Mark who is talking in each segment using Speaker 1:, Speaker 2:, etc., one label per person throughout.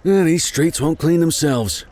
Speaker 1: These streets won't clean themselves.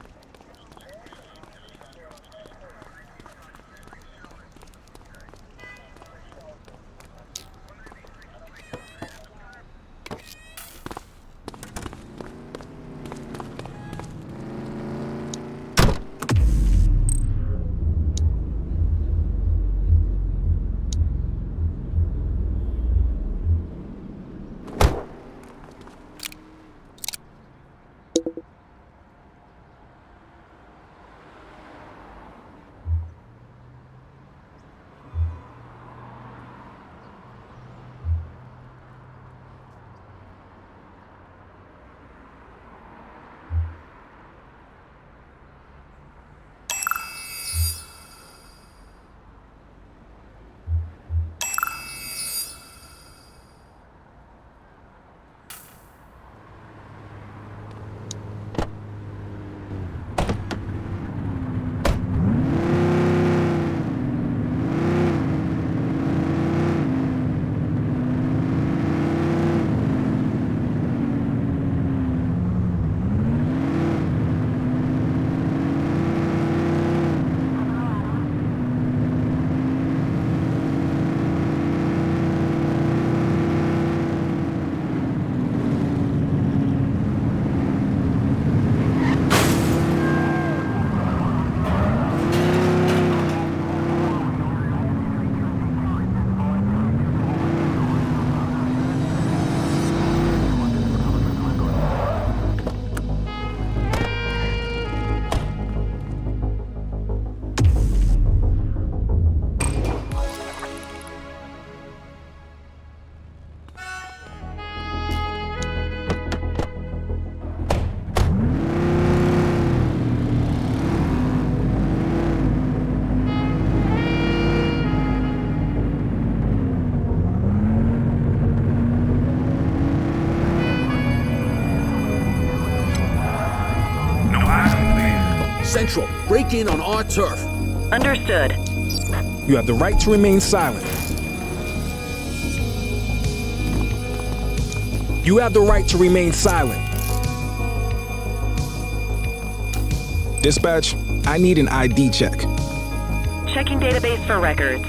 Speaker 1: Central, break in on our turf.
Speaker 2: Understood.
Speaker 3: You have the right to remain silent. You have the right to remain silent. Dispatch, I need an ID check.
Speaker 2: Checking database for records.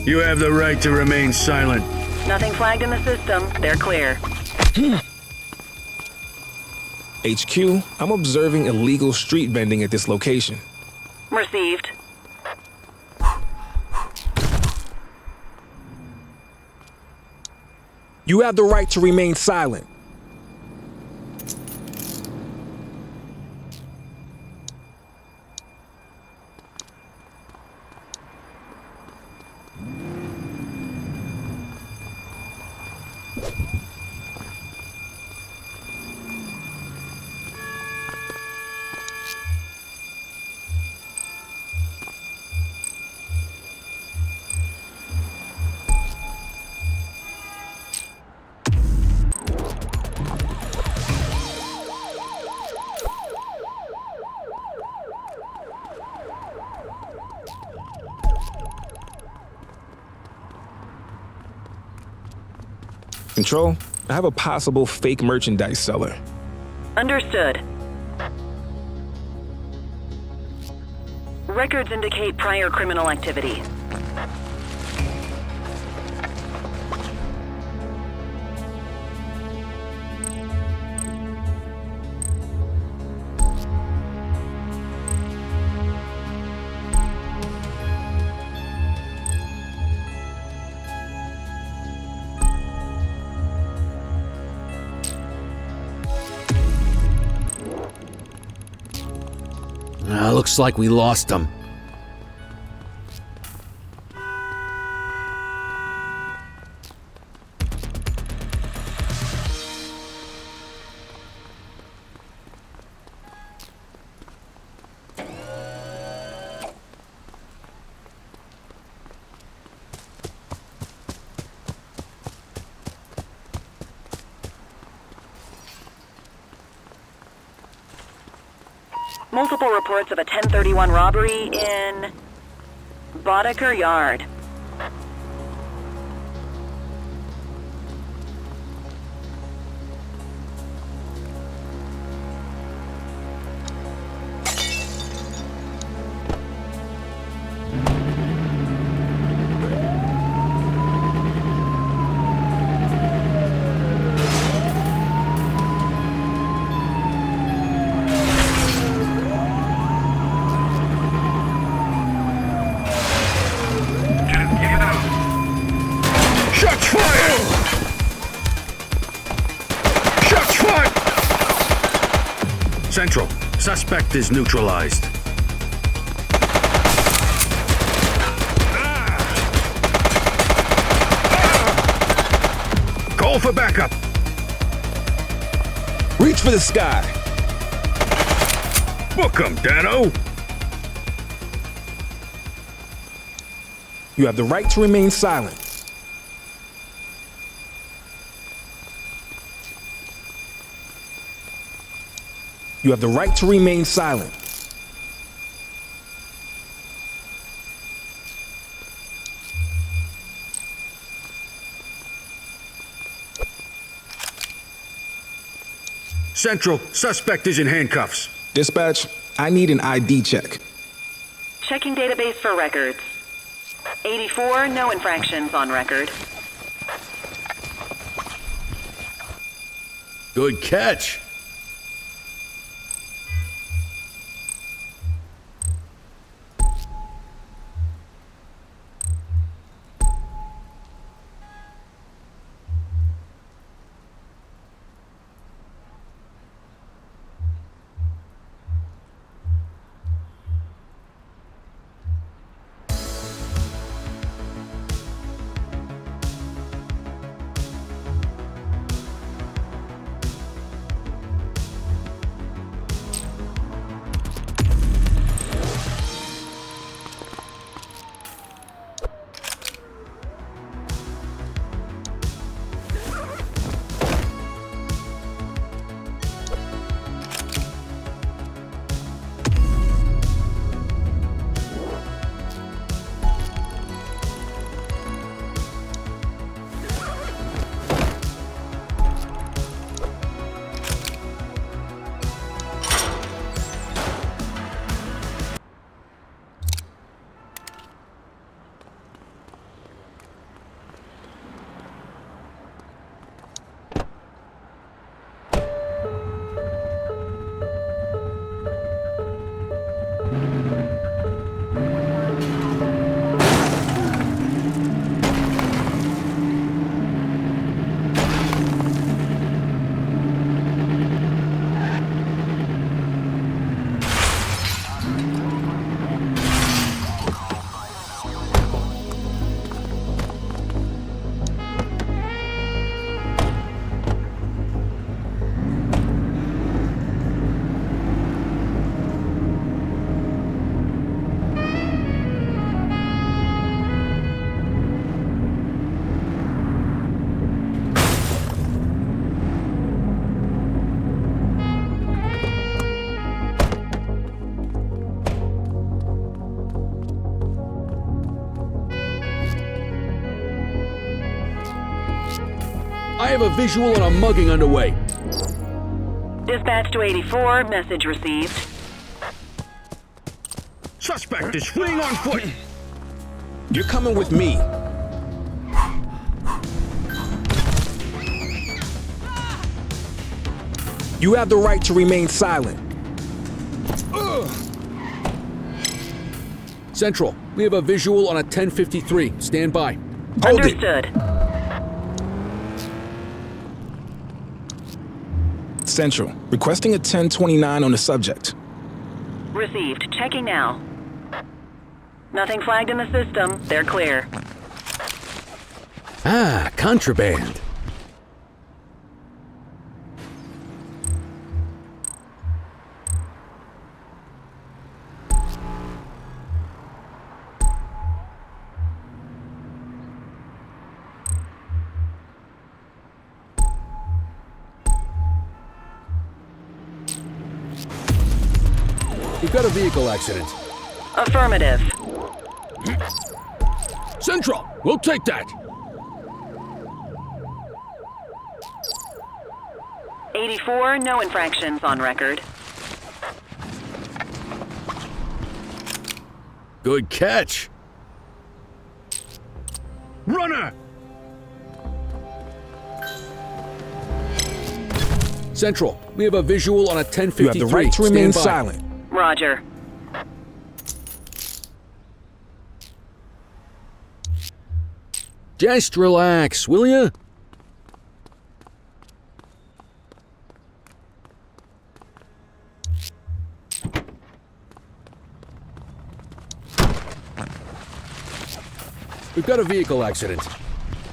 Speaker 1: You have the right to remain silent.
Speaker 2: Nothing flagged in the system. They're clear.
Speaker 3: HQ, I'm observing illegal street vending at this location.
Speaker 2: Received.
Speaker 3: You have the right to remain silent. Control, I have a possible fake merchandise seller.
Speaker 2: Understood. Records indicate prior criminal activity.
Speaker 1: Looks like we lost them.
Speaker 2: Multiple reports of a 1031 robbery in Boddicker Yard.
Speaker 1: Central, suspect is neutralized. Call for backup.
Speaker 3: Reach for the sky.
Speaker 1: Book 'em, Dano.
Speaker 3: You have the right to remain silent. You have the right to remain silent.
Speaker 1: Central, suspect is in handcuffs.
Speaker 3: Dispatch, I need an ID check.
Speaker 2: Checking database for records. 84, no infractions on record.
Speaker 1: Good catch. I have a visual on a mugging underway.
Speaker 2: Dispatch to 84, message received.
Speaker 1: Suspect is fleeing on foot.
Speaker 3: You're coming with me. You have the right to remain silent.
Speaker 1: Central, we have a visual on a 1053. Stand by.
Speaker 3: Hold it.
Speaker 2: Understood.
Speaker 3: Central, requesting a 1029 on the subject.
Speaker 2: Received. Checking now. Nothing flagged in the system. They're clear.
Speaker 1: Ah, contraband. We've got a vehicle accident.
Speaker 2: Affirmative.
Speaker 1: Central, we'll take that.
Speaker 2: 84, no infractions on record.
Speaker 1: Good catch. Runner! Central, we have a visual on a 1053.
Speaker 3: You have the right to remain
Speaker 1: Stand by.
Speaker 3: silent.
Speaker 2: Roger.
Speaker 1: Just relax, will ya? We've got a vehicle accident.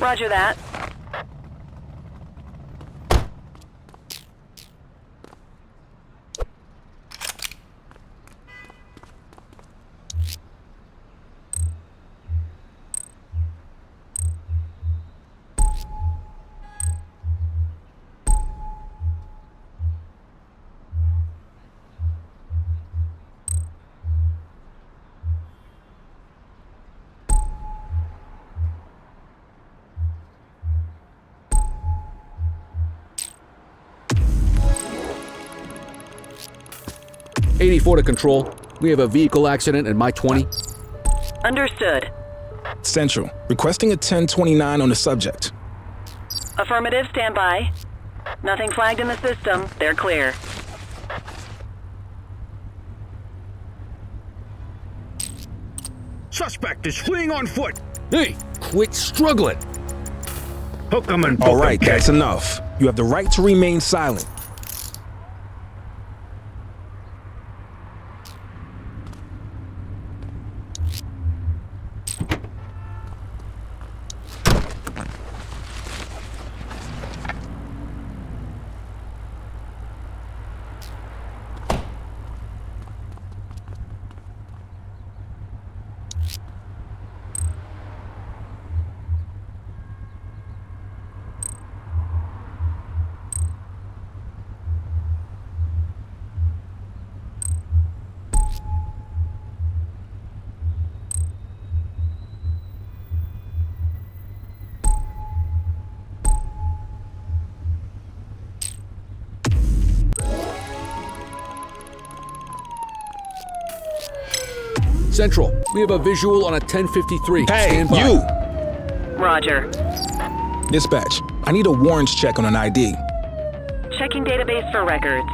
Speaker 2: Roger that.
Speaker 1: '84 to control. We have a vehicle accident in my 20.
Speaker 2: Understood.
Speaker 3: Central, requesting a 1029 on the subject.
Speaker 2: Affirmative, stand by. Nothing flagged in the system. They're clear.
Speaker 4: Suspect is fleeing on foot.
Speaker 1: Hey, quit struggling.
Speaker 4: Hook 'em and book
Speaker 3: All
Speaker 4: 'em,
Speaker 3: right,
Speaker 4: kid.
Speaker 3: that's enough. You have the right to remain silent.
Speaker 1: Central, we have a visual on a 1053.
Speaker 3: Hey,
Speaker 1: Stand by.
Speaker 3: you!
Speaker 2: Roger.
Speaker 3: Dispatch, I need a warrants check on an ID.
Speaker 2: Checking database for records.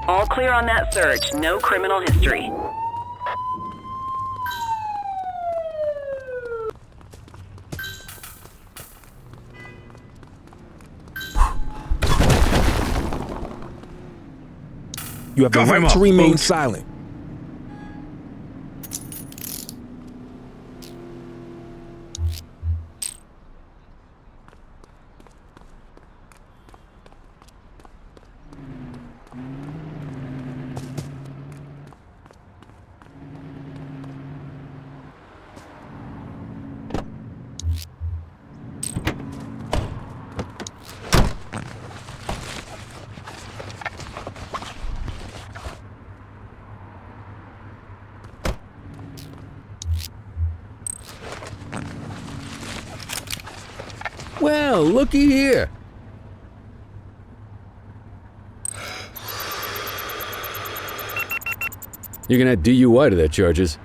Speaker 2: All clear on that search. No criminal history.
Speaker 3: You have the
Speaker 4: Cuff him
Speaker 3: right to
Speaker 4: up,
Speaker 3: remain
Speaker 4: boot.
Speaker 3: silent.
Speaker 1: Well, looky here. You're gonna add DUI to that charges.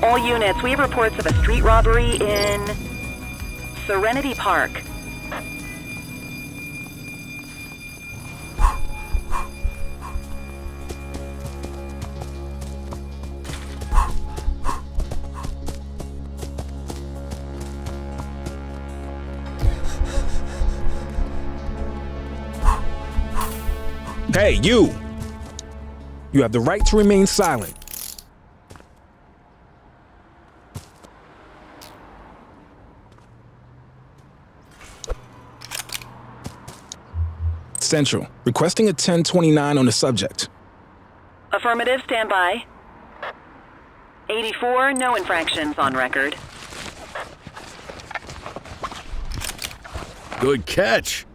Speaker 2: All units, we have reports of a street robbery in Serenity Park.
Speaker 3: Hey, you! You have the right to remain silent. Central, requesting a 1029 on the subject.
Speaker 2: Affirmative, stand by. 84, no infractions on record.
Speaker 1: Good catch.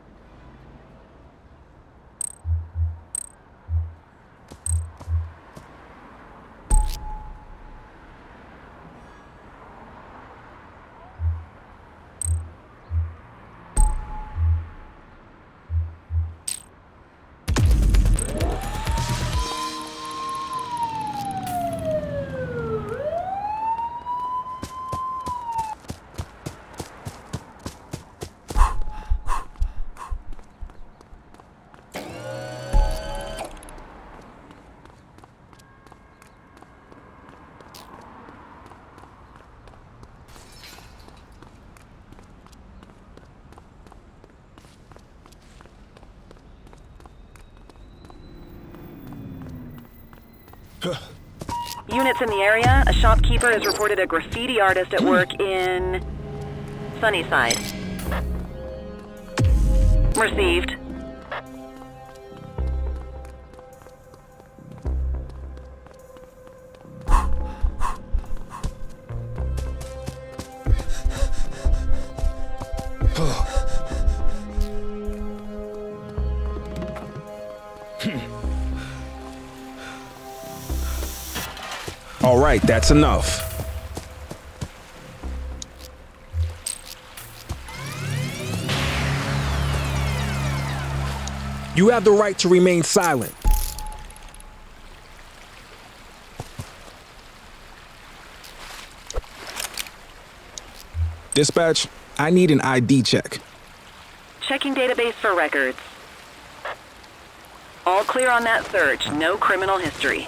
Speaker 2: Units in the area, a shopkeeper has reported a graffiti artist at work in Sunnyside. Received.
Speaker 3: All right, that's enough. You have the right to remain silent. Dispatch, I need an ID check.
Speaker 2: Checking database for records. All clear on that search, no criminal history.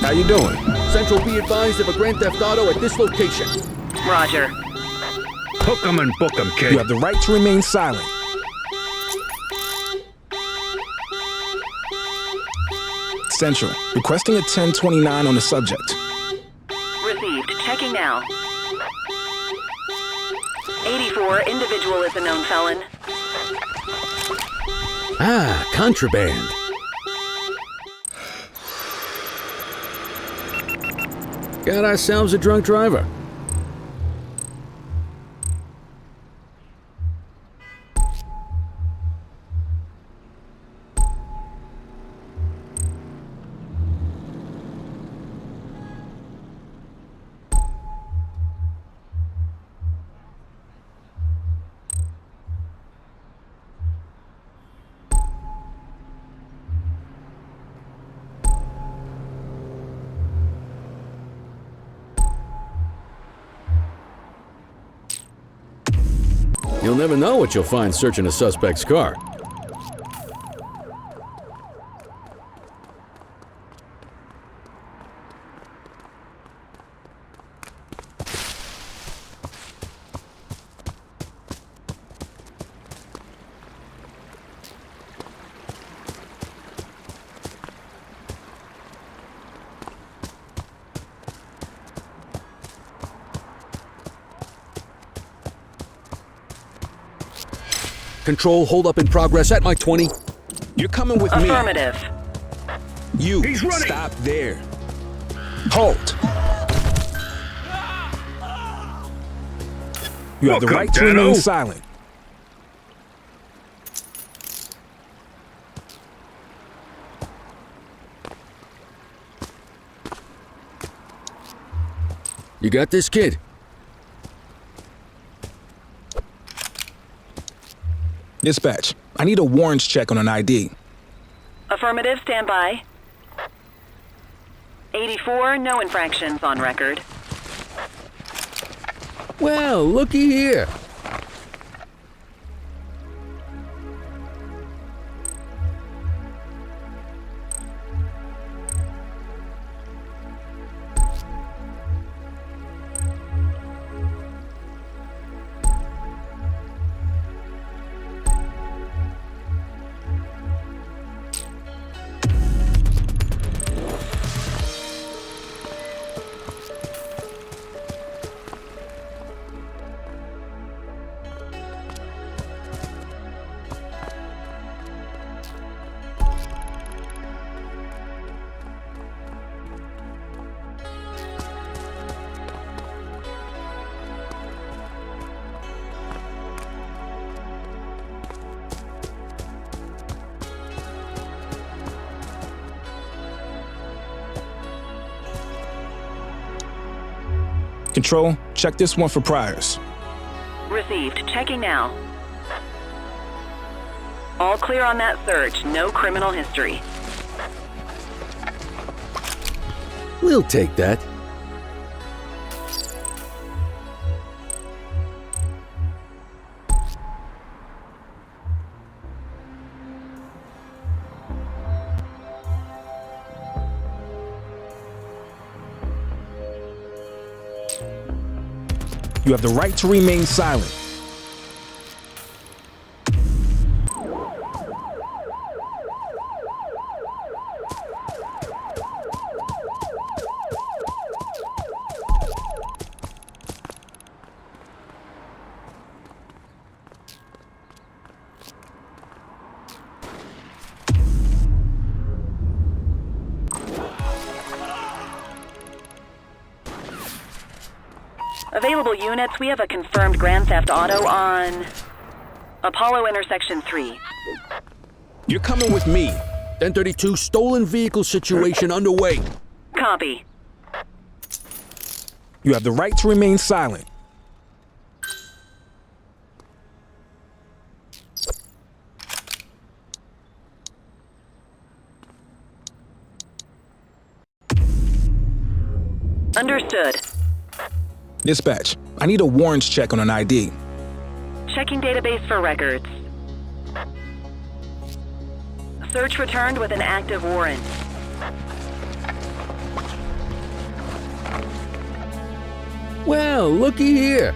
Speaker 3: How you doing?
Speaker 1: Central, be advised of a Grand Theft Auto at this location.
Speaker 2: Roger.
Speaker 4: Hook 'em and book 'em, kid.
Speaker 3: You have the right to remain silent. Central, requesting a 1029 on the subject.
Speaker 2: Received. Checking now. 84, individual is a known felon.
Speaker 1: Ah, contraband. Got ourselves a drunk driver. You'll never know what you'll find searching a suspect's car. Control, hold up in progress at my 20.
Speaker 3: You're coming with me.
Speaker 2: Affirmative.
Speaker 3: You,
Speaker 4: He's running.
Speaker 3: stop there. Halt. You have the
Speaker 4: Welcome,
Speaker 3: right to
Speaker 4: Dano.
Speaker 3: remain silent.
Speaker 1: You got this, kid?
Speaker 3: Dispatch, I need a warrants check on an ID.
Speaker 2: Affirmative, stand by. 84, no infractions on record.
Speaker 1: Well, looky here.
Speaker 3: Control, check this one for priors.
Speaker 2: Received. Checking now. All clear on that search. No criminal history.
Speaker 1: We'll take that.
Speaker 3: You have the right to remain silent.
Speaker 2: Available units, we have a confirmed Grand Theft Auto on Apollo Intersection 3.
Speaker 3: You're coming with me.
Speaker 1: 1032 stolen vehicle situation underway.
Speaker 2: Copy.
Speaker 3: You have the right to remain silent.
Speaker 2: Understood.
Speaker 3: Dispatch, I need a warrants check on an ID.
Speaker 2: Checking database for records. Search returned with an active warrant.
Speaker 1: Well, looky here.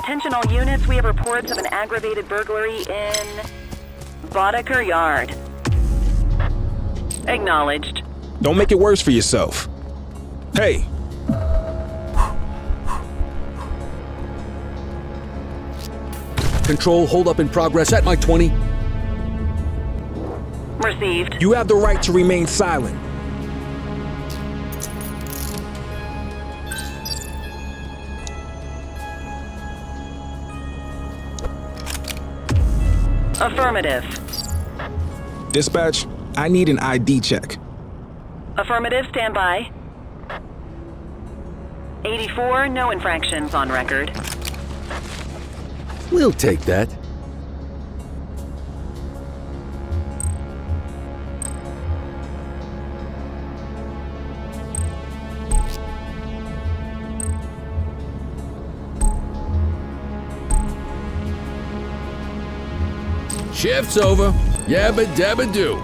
Speaker 2: Attention all units, we have reports of an aggravated burglary in Boddicker Yard. Acknowledged.
Speaker 3: Don't make it worse for yourself. Hey,
Speaker 1: Control, hold up in progress at my 20.
Speaker 2: Received.
Speaker 3: you have the right to remain silent.
Speaker 2: Affirmative.
Speaker 3: Dispatch, I need an ID check.
Speaker 2: Affirmative, stand by. 84, no infractions on record.
Speaker 1: We'll take that. Shift's over. Yabba dabba do.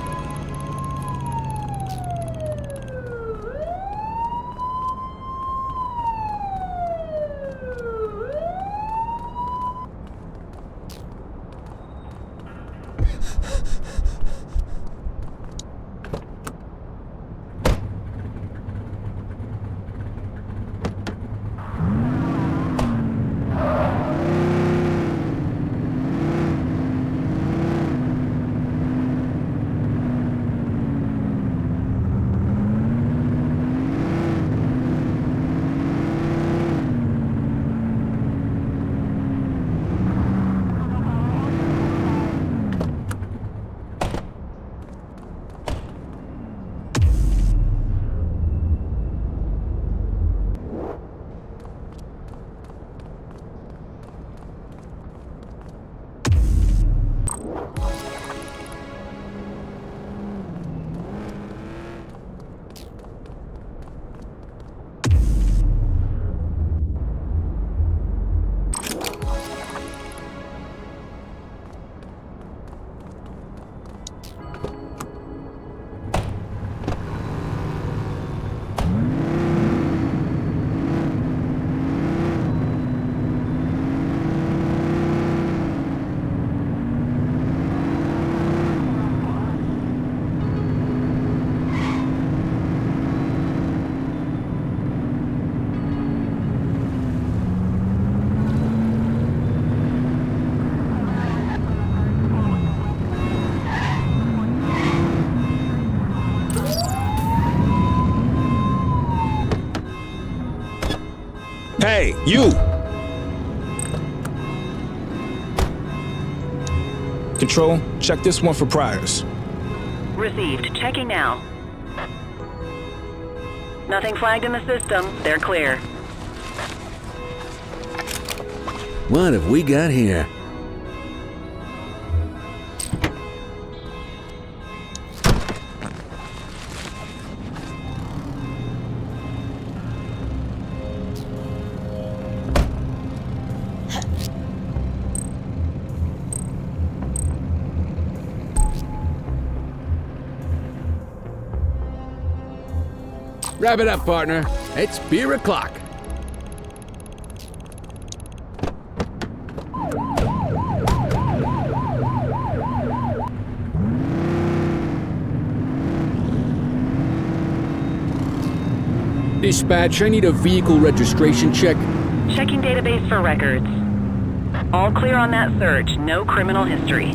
Speaker 3: Hey, you! Control, check this one for priors.
Speaker 2: Received, checking now. Nothing flagged in the system, they're clear.
Speaker 1: What have we got here? Wrap it up, partner. It's beer o'clock. Dispatch, I need a vehicle registration check.
Speaker 2: Checking database for records. All clear on that search, no criminal history.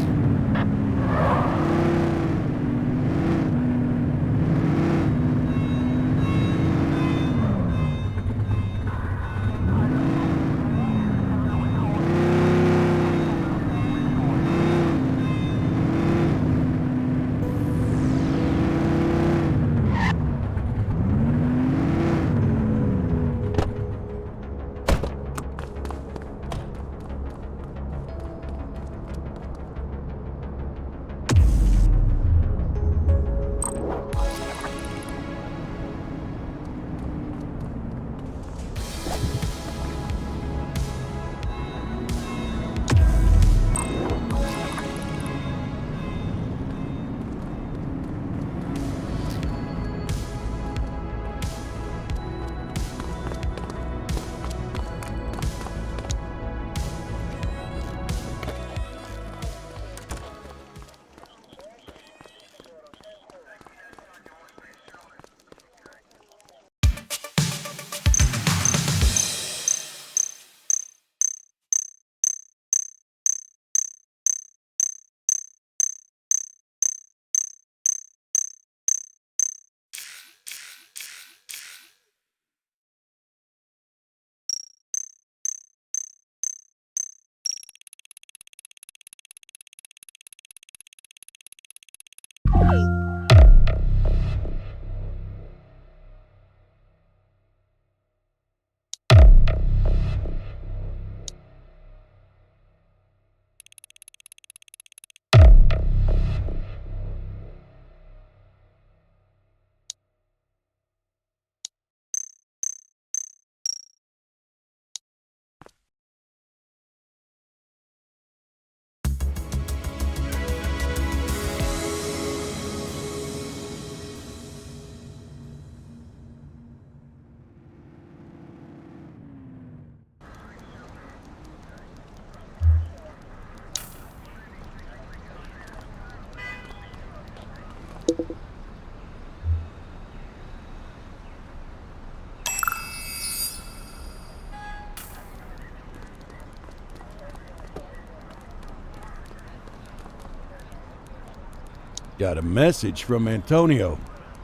Speaker 5: Got a message from Antonio.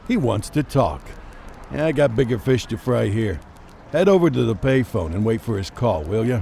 Speaker 5: He wants to talk. I got bigger fish to fry here. Head over to the payphone and wait for his call, will ya?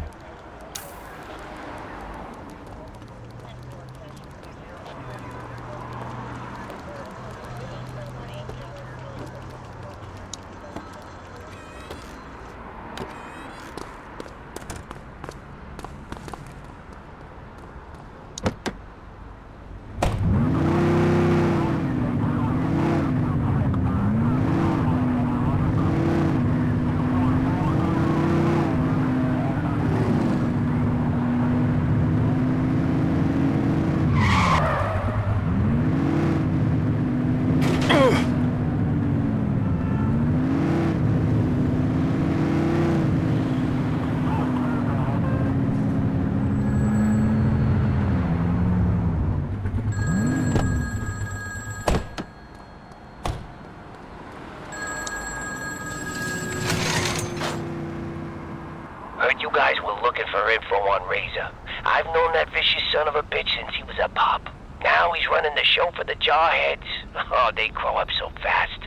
Speaker 6: Heard you guys were looking for info on Razor. I've known that vicious son of a bitch since he was a pup. Now he's running the show for the Jarheads. Oh, they grow up so fast.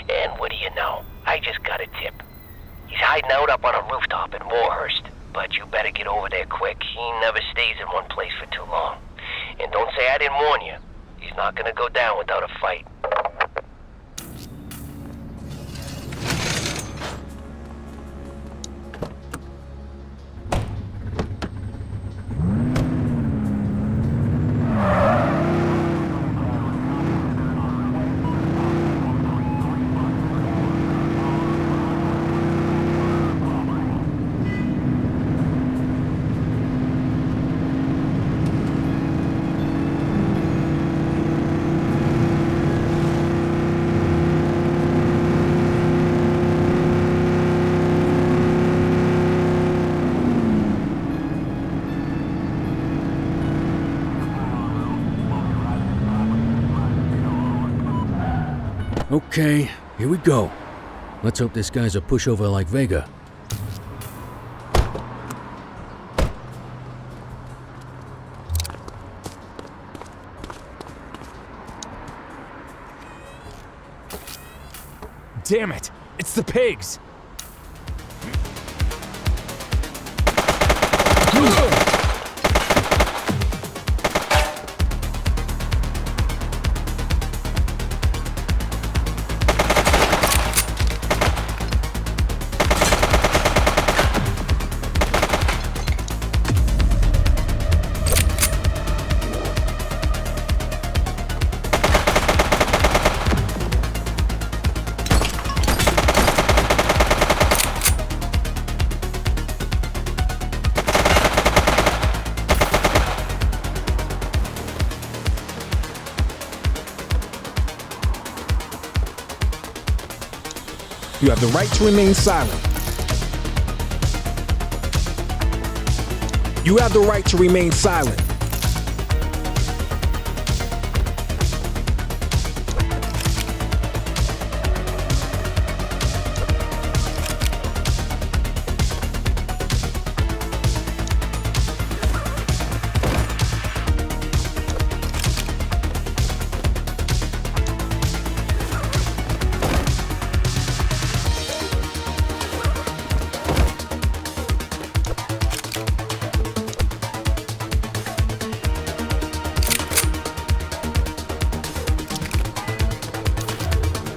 Speaker 6: And what do you know? I just got a tip. He's hiding out up on a rooftop in Warhurst. But you better get over there quick. He never stays in one place for too long. And don't say I didn't warn you. He's not gonna go down without a fight.
Speaker 1: Okay, here we go. Let's hope this guy's a pushover like Vega.
Speaker 3: Damn it! It's the pigs! You have the right to remain silent. You have the right to remain silent.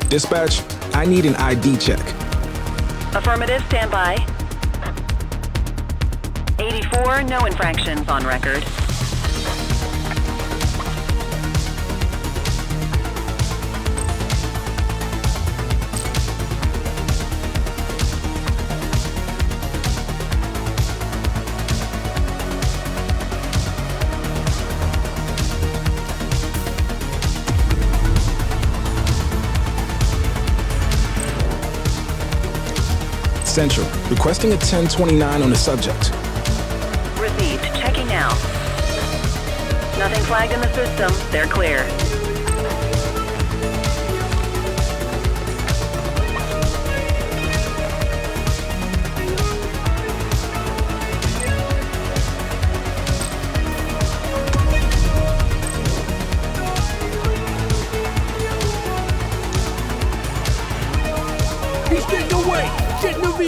Speaker 3: Dispatch, I need an ID check.
Speaker 2: Affirmative, stand by. 84, no infractions on record.
Speaker 3: Central, requesting a 1029 on the subject.
Speaker 2: Received, checking now. Nothing flagged in the system, they're clear.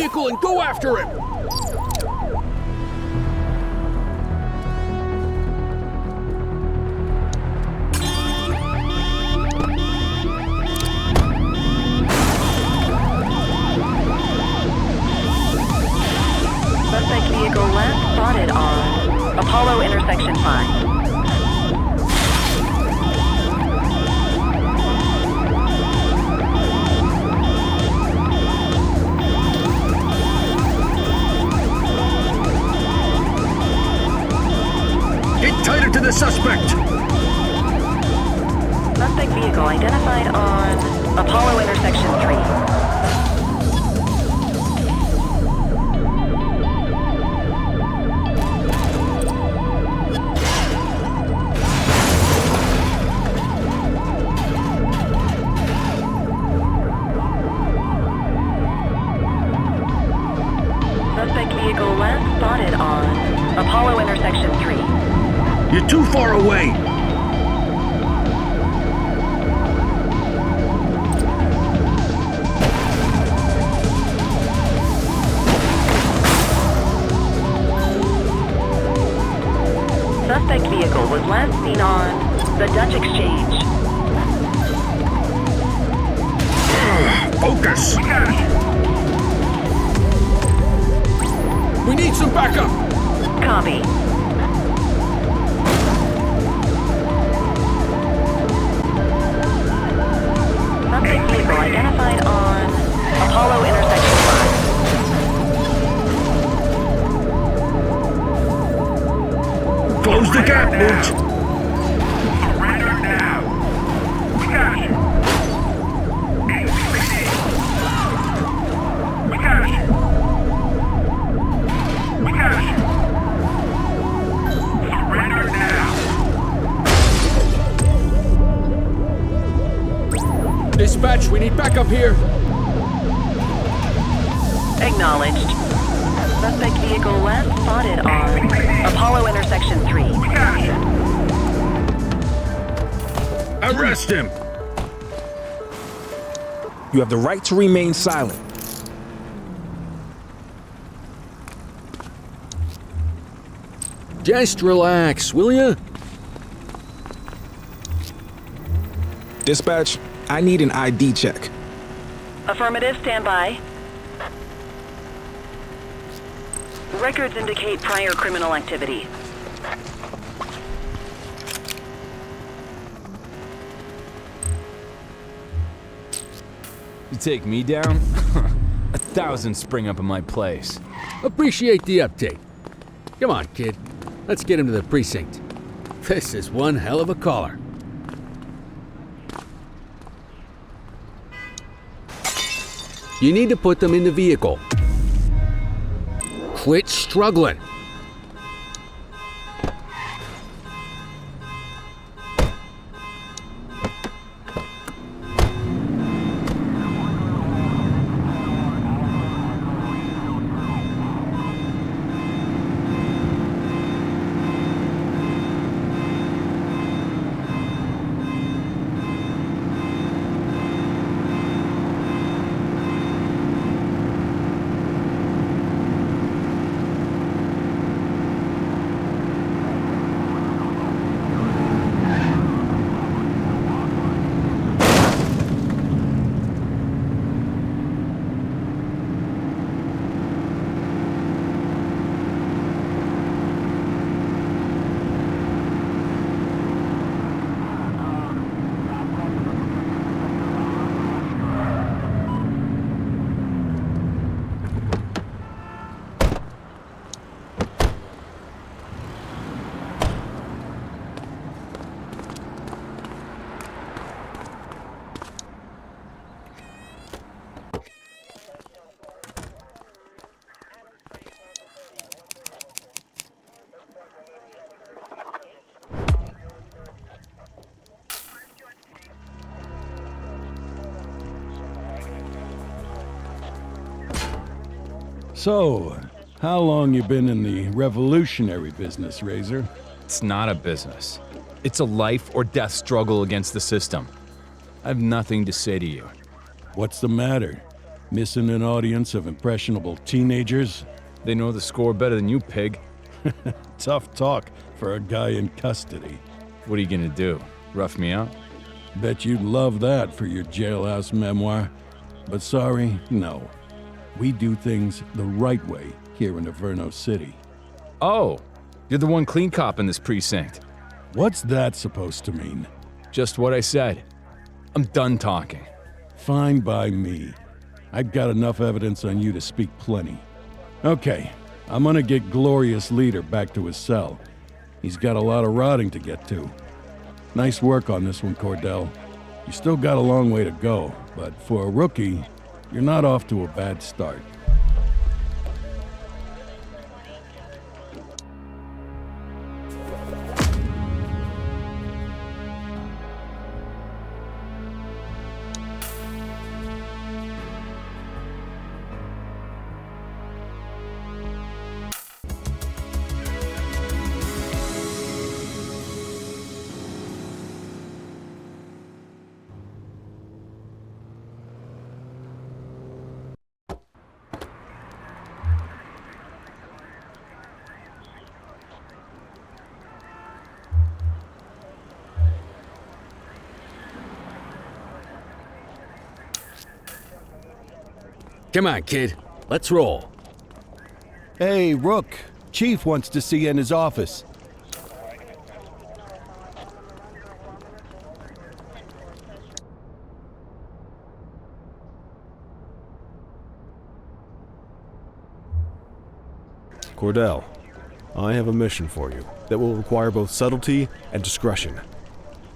Speaker 1: vehicle and go after him!
Speaker 2: Suspect vehicle last spotted on Apollo intersection 5.
Speaker 4: Get tighter to the suspect!
Speaker 2: Suspect vehicle identified on Apollo intersection 3. Suspect vehicle last spotted on Apollo intersection 3.
Speaker 4: You're too far away!
Speaker 2: Suspect vehicle was last seen on the Dutch Exchange.
Speaker 4: Focus!
Speaker 1: We need some backup!
Speaker 2: Copy. Suspect vehicle identified on Apollo intersection 5.
Speaker 4: Close the gap, Mooch!
Speaker 7: Surrender now! We got you! We got you! We got you! Surrender now!
Speaker 1: Dispatch, we need backup here!
Speaker 2: Acknowledged. Suspect vehicle last spotted on Apollo intersection 3.
Speaker 7: We got you!
Speaker 4: Arrest him!
Speaker 3: You have the right to remain silent.
Speaker 1: Just relax, will ya?
Speaker 3: Dispatch, I need an ID check.
Speaker 2: Affirmative, stand by. Records indicate prior criminal activity.
Speaker 8: You take me down? 1,000 spring up in my place.
Speaker 1: Appreciate the update. Come on, kid. Let's get him to the precinct. This is one hell of a caller. You need to put them in the vehicle. Quit struggling.
Speaker 5: So, how long you been in the revolutionary business, Razor?
Speaker 8: It's not a business. It's a life or death struggle against the system. I have nothing to say to you.
Speaker 5: What's the matter? Missing an audience of impressionable teenagers?
Speaker 8: They know the score better than you, pig.
Speaker 5: Tough talk for a guy in custody.
Speaker 8: What are you gonna do? Rough me out?
Speaker 5: Bet you'd love that for your jailhouse memoir. But sorry, no. We do things the right way here in Inferno City.
Speaker 8: Oh, you're the one clean cop in this precinct.
Speaker 5: What's that supposed to mean?
Speaker 8: Just what I said. I'm done talking.
Speaker 5: Fine by me. I've got enough evidence on you to speak plenty. Okay, I'm gonna get Glorious Leader back to his cell. He's got a lot of rotting to get to. Nice work on this one, Cordel. You still got a long way to go, but for a rookie, you're not off to a bad start.
Speaker 1: Come on, kid. Let's roll.
Speaker 5: Hey, Rook. Chief wants to see you in his office.
Speaker 9: Cordel, I have a mission for you that will require both subtlety and discretion.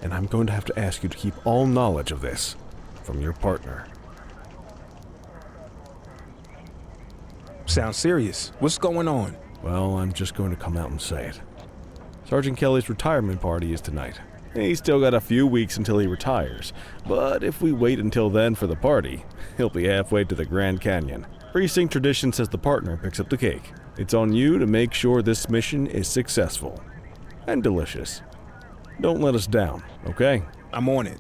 Speaker 9: And I'm going to have to ask you to keep all knowledge of this from your partner.
Speaker 3: Sounds serious. What's going on?
Speaker 9: Well, I'm just going to come out and say it. Sergeant Kelly's retirement party is tonight. He's still got a few weeks until he retires, but if we wait until then for the party, he'll be halfway to the Grand Canyon. Precinct tradition says the partner picks up the cake. It's on you to make sure this mission is successful and delicious. Don't let us down, okay?
Speaker 3: I'm on it.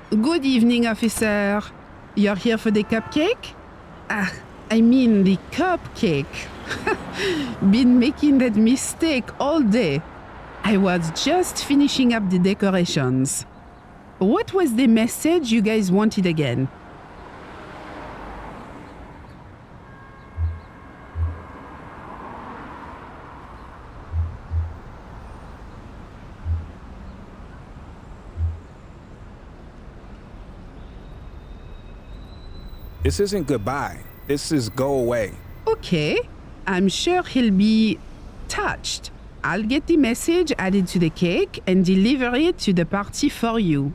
Speaker 10: Good evening, officer. You're here for the cupcake? I mean the cupcake. Been making that mistake all day. I was just finishing up the decorations. What was the message you guys wanted again?
Speaker 3: This isn't goodbye. This is go away.
Speaker 10: Okay, I'm sure he'll be touched. I'll get the message added to the cake and deliver it to the party for you.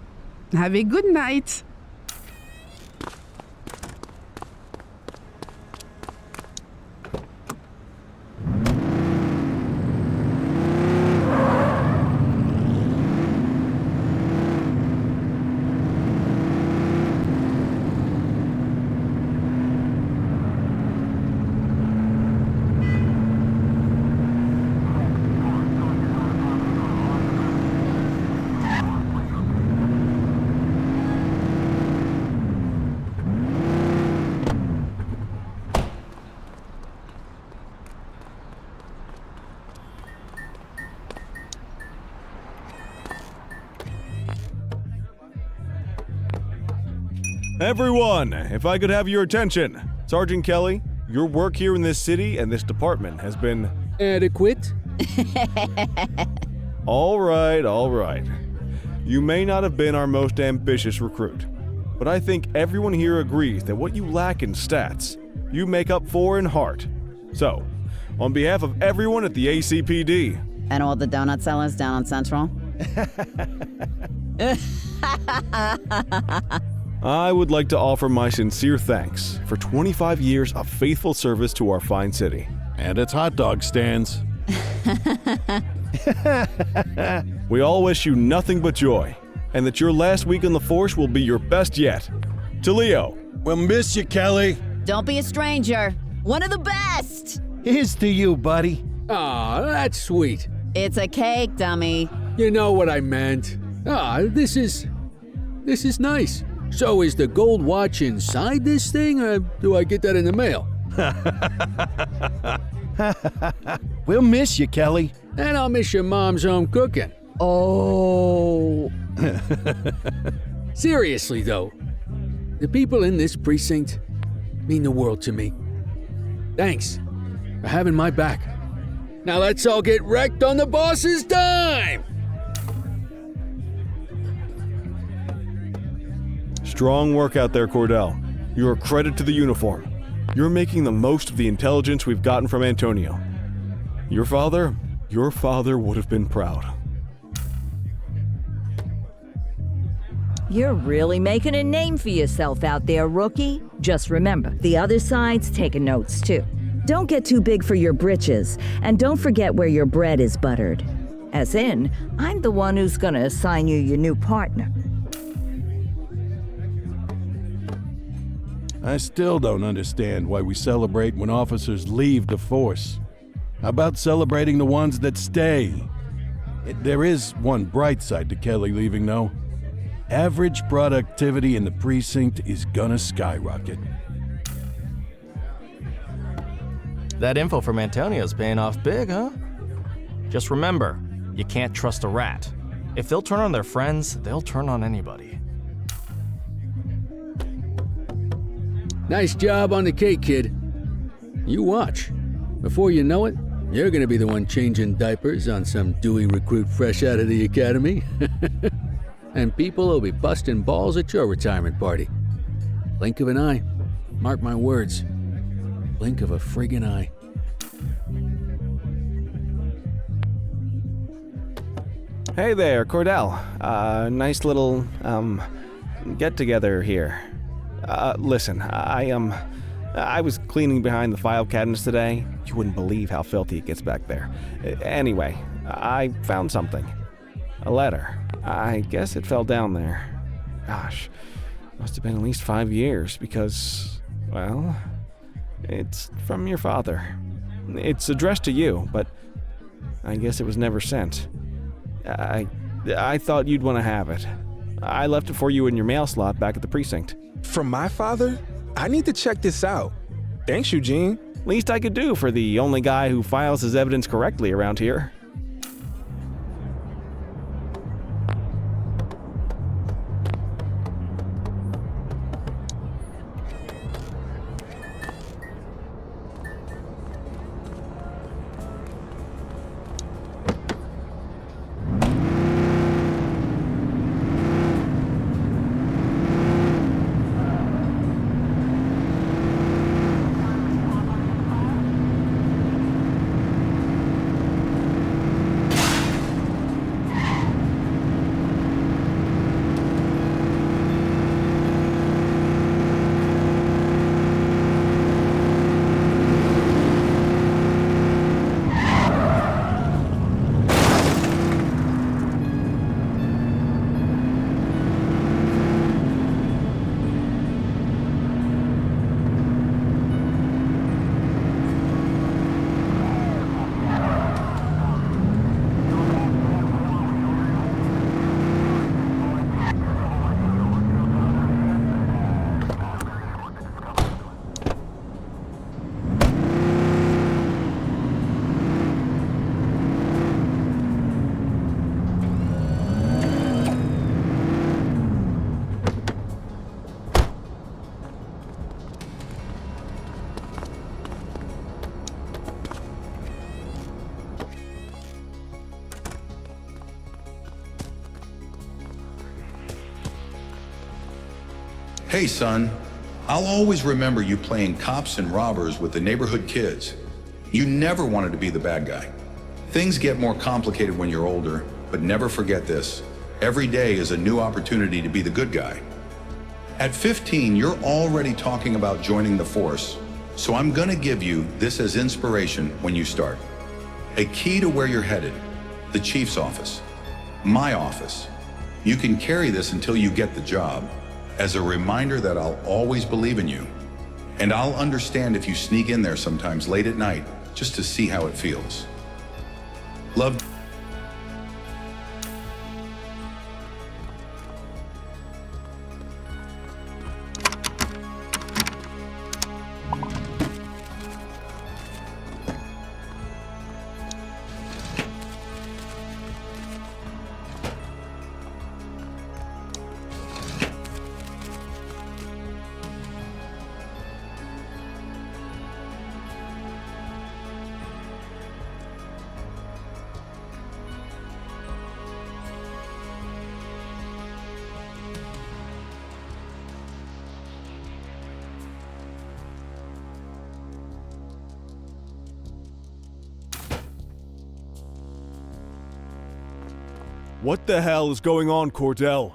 Speaker 10: Have a good night.
Speaker 9: Everyone, if I could have your attention. Sergeant Kelly, your work here in this city and this department has been...
Speaker 1: Adequate?
Speaker 9: All right. You may not have been our most ambitious recruit, but I think everyone here agrees that what you lack in stats, you make up for in heart. So, on behalf of everyone at the ACPD...
Speaker 11: And all the donut sellers down on Central?
Speaker 9: I would like to offer my sincere thanks for 25 years of faithful service to our fine city.
Speaker 5: And its hot dog stands.
Speaker 9: We all wish you nothing but joy, and that your last week on the force will be your best yet. To Leo.
Speaker 5: We'll miss you, Kelly.
Speaker 11: Don't be a stranger. One of the best!
Speaker 12: Here's to you, buddy.
Speaker 1: Aw, that's sweet.
Speaker 11: It's a cake, dummy.
Speaker 1: You know what I meant. This is nice. So is the gold watch inside this thing, or do I get that in the mail?
Speaker 12: We'll miss you, Kelly.
Speaker 1: And I'll miss your mom's home cooking.
Speaker 11: Oh.
Speaker 1: Seriously, though, the people in this precinct mean the world to me. Thanks for having my back. Now let's all get wrecked on the boss's dime!
Speaker 9: Strong work out there, Cordel. You're a credit to the uniform. You're making the most of the intelligence we've gotten from Antonio. Your father would have been proud.
Speaker 13: You're really making a name for yourself out there, rookie. Just remember, the other side's taking notes too. Don't get too big for your britches, and don't forget where your bread is buttered. As in, I'm the one who's gonna assign you your new partner.
Speaker 5: I still don't understand why we celebrate when officers leave the force. How about celebrating the ones that stay? There is one bright side to Kelly leaving, though. Average productivity in the precinct is gonna skyrocket.
Speaker 14: That info from Antonio's paying off big, huh? Just remember, you can't trust a rat. If they'll turn on their friends, they'll turn on anybody.
Speaker 1: Nice job on the cake, kid. You watch. Before you know it, you're gonna be the one changing diapers on some dewy recruit fresh out of the academy. And people will be busting balls at your retirement party. Blink of an eye. Mark my words. Blink of a friggin' eye.
Speaker 9: Hey there, Cordel. Nice little, get-together here. Listen, I was cleaning behind the file cabinets today. You wouldn't believe how filthy it gets back there. Anyway, I found something. A letter. I guess it fell down there. Gosh, must have been at least 5 years because, well, it's from your father. It's addressed to you, but I guess it was never sent. I thought you'd want to have it. I left it for you in your mail slot back at the precinct.
Speaker 3: From my father? I need to check this out. Thanks, Eugene.
Speaker 9: Least I could do for the only guy who files his evidence correctly around here.
Speaker 15: Hey, son. I'll always remember you playing cops and robbers with the neighborhood kids. You never wanted to be the bad guy. Things get more complicated when you're older, but never forget this. Every day is a new opportunity to be the good guy. At 15, you're already talking about joining the force, so I'm gonna give you this as inspiration when you start. A key to where you're headed, the chief's office, my office. You can carry this until you get the job, as a reminder that I'll always believe in you. And I'll understand if you sneak in there sometimes late at night, just to see how it feels. Love.
Speaker 9: What the hell is going on, Cordel?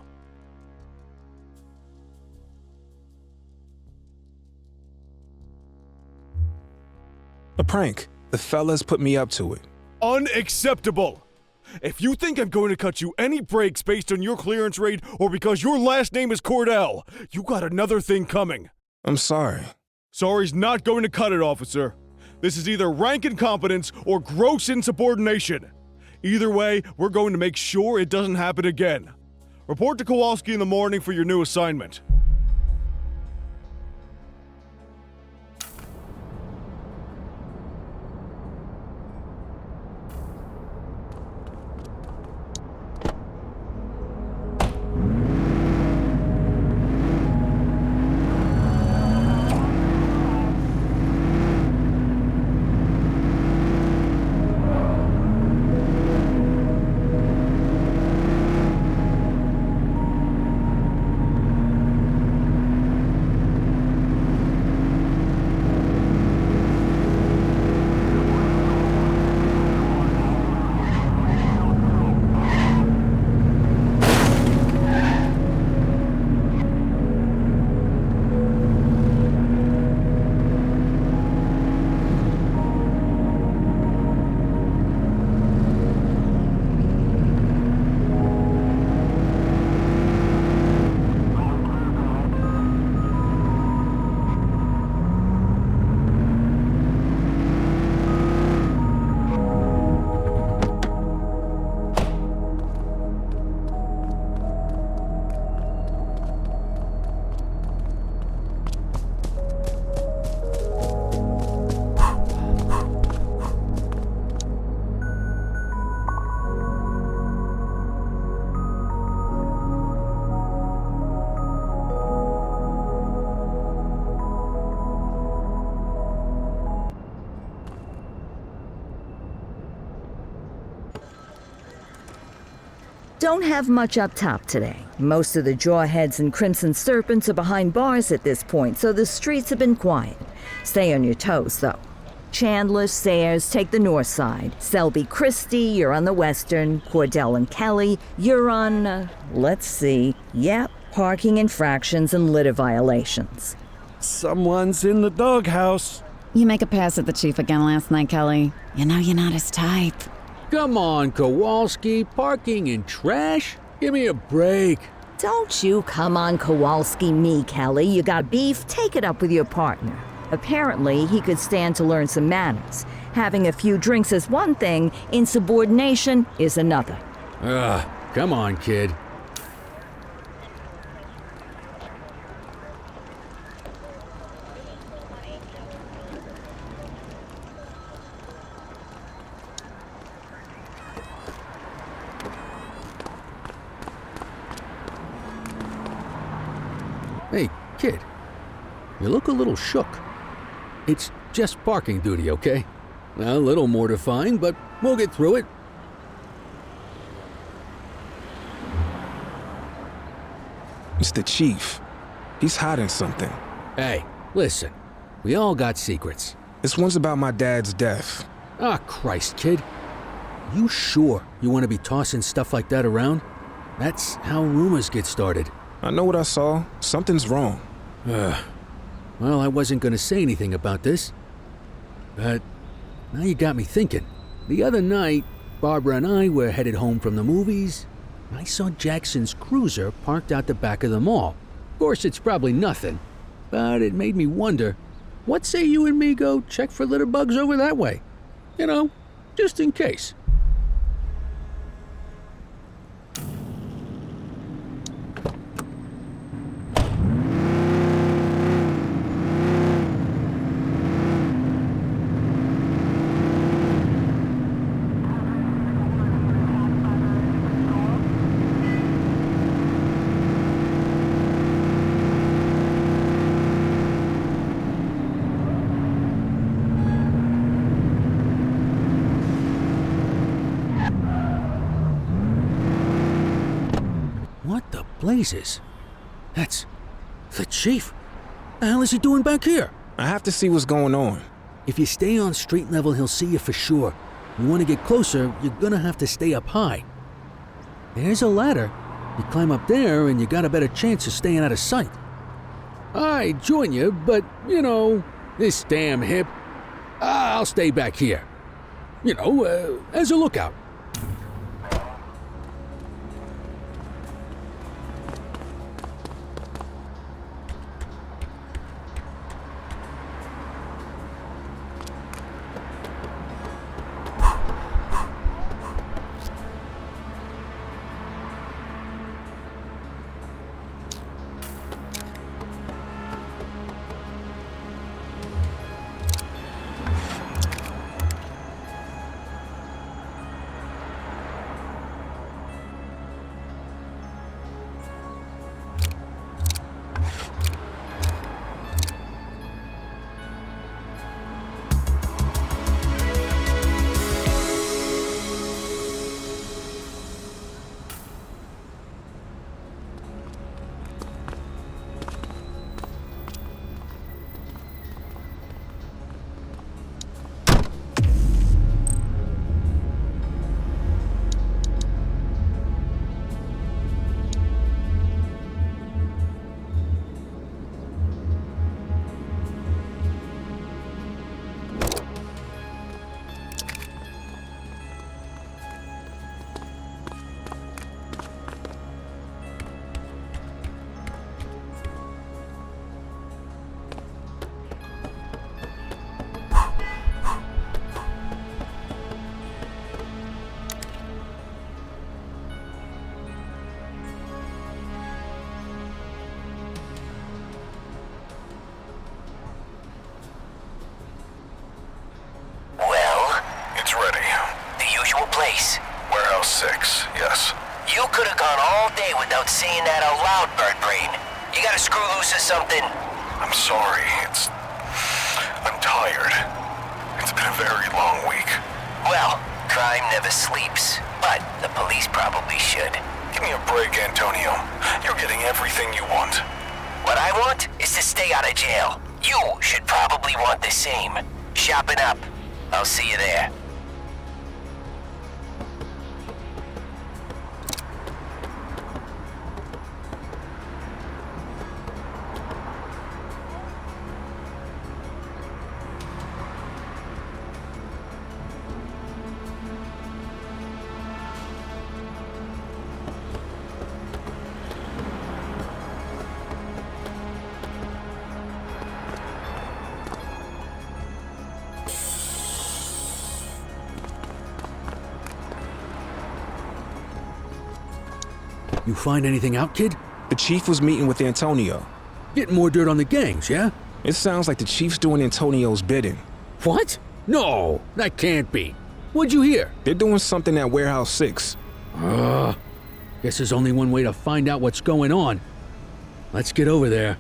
Speaker 3: A prank. The fellas put me up to it.
Speaker 9: Unacceptable! If you think I'm going to cut you any breaks based on your clearance rate or because your last name is Cordel, you got another thing coming.
Speaker 3: I'm sorry.
Speaker 9: Sorry's not going to cut it, officer. This is either rank incompetence or gross insubordination. Either way, we're going to make sure it doesn't happen again. Report to Kowalski in the morning for your new assignment.
Speaker 13: Don't have much up top today. Most of the Jawheads and Crimson Serpents are behind bars at this point, so the streets have been quiet. Stay on your toes, though. Chandler, Sayers take the north side. Selby, Christie, you're on the western. Cordell and Kelly, you're on, let's see. Yep, parking infractions and litter violations.
Speaker 12: Someone's in the doghouse.
Speaker 11: You make a pass at the chief again last night, Kelly. You know you're not his type.
Speaker 1: Come on, Kowalski. Parking in trash? Give me a break.
Speaker 13: Don't you come on Kowalski me, Kelly. You got beef? Take it up with your partner. Apparently, he could stand to learn some manners. Having a few drinks is one thing, insubordination is another.
Speaker 1: Come on, kid. Hey, kid. You look a little shook. It's just parking duty, okay? A little mortifying, but we'll get through it.
Speaker 3: It's the chief. He's hiding something.
Speaker 1: Hey, listen. We all got secrets.
Speaker 3: This one's about my dad's death.
Speaker 1: Ah, Christ, kid. You sure you want to be tossing stuff like that around? That's how rumors get started.
Speaker 3: I know what I saw. Something's wrong.
Speaker 1: Well, I wasn't going to say anything about this. But now you got me thinking. The other night, Barbara and I were headed home from the movies. I saw Jackson's cruiser parked out the back of the mall. Of course, it's probably nothing, but it made me wonder, what say you and me go check for litter bugs over that way? You know, just in case. Blazes. That's the chief. The hell is he doing back here?
Speaker 3: I have to see what's going on.
Speaker 1: If you stay on street level, he'll see you for sure. You want to get closer, you're gonna have to stay up high. There's a ladder. You climb up there and you got a better chance of staying out of sight. I'd join you, but, you know, this damn hip. I'll stay back here. You know, as a lookout.
Speaker 6: place.
Speaker 16: Warehouse 6, yes.
Speaker 6: You could have gone all day without saying that out loud, Bird Brain. You gotta screw loose or something?
Speaker 16: I'm sorry, I'm tired. It's been a very long week.
Speaker 6: Well, crime never sleeps, but the police probably should.
Speaker 16: Give me a break, Antonio. You're getting everything you want.
Speaker 6: What I want is to stay out of jail. You should probably want the same. Shopping up. I'll see you there.
Speaker 1: You find anything out, kid?
Speaker 3: The chief was meeting with Antonio.
Speaker 1: Getting more dirt on the gangs, yeah?
Speaker 3: It sounds like the chief's doing Antonio's bidding.
Speaker 1: What? No, that can't be. What'd you hear?
Speaker 3: They're doing something at Warehouse 6.
Speaker 1: Guess there's only one way to find out what's going on. Let's get over there.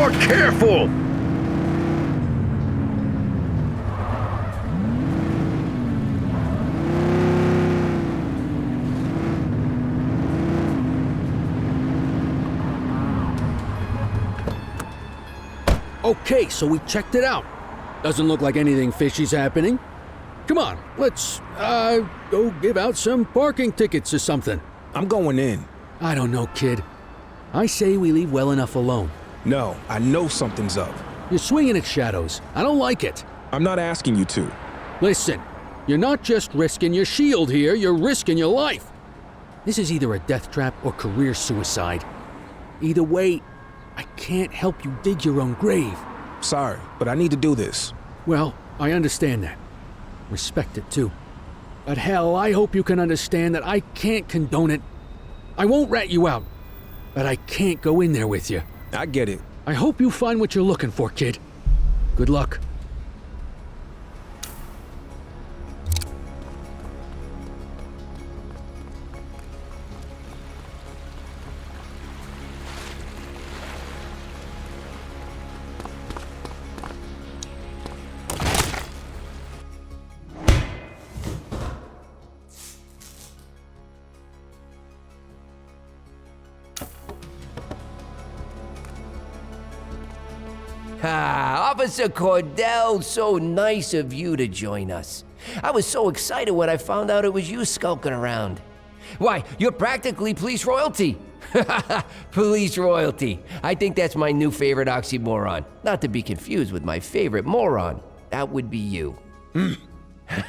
Speaker 4: more careful!
Speaker 1: Okay, so we checked it out. Doesn't look like anything fishy's happening. Come on, let's, go give out some parking tickets or something.
Speaker 3: I'm going in.
Speaker 1: I don't know, kid. I say we leave well enough alone.
Speaker 3: No, I know something's up.
Speaker 1: You're swinging at shadows. I don't like it.
Speaker 3: I'm not asking you to.
Speaker 1: Listen, you're not just risking your shield here, you're risking your life. This is either a death trap or career suicide. Either way, I can't help you dig your own grave.
Speaker 3: Sorry, but I need to do this.
Speaker 1: Well, I understand that. Respect it too. But hell, I hope you can understand that I can't condone it. I won't rat you out, but I can't go in there with you.
Speaker 3: I get it.
Speaker 1: I hope you find what you're looking for, kid. Good luck.
Speaker 6: Ah, Officer Cordel, so nice of you to join us. I was so excited when I found out it was you skulking around. Why, you're practically police royalty. Police royalty. I think that's my new favorite oxymoron. Not to be confused with my favorite moron. That would be you.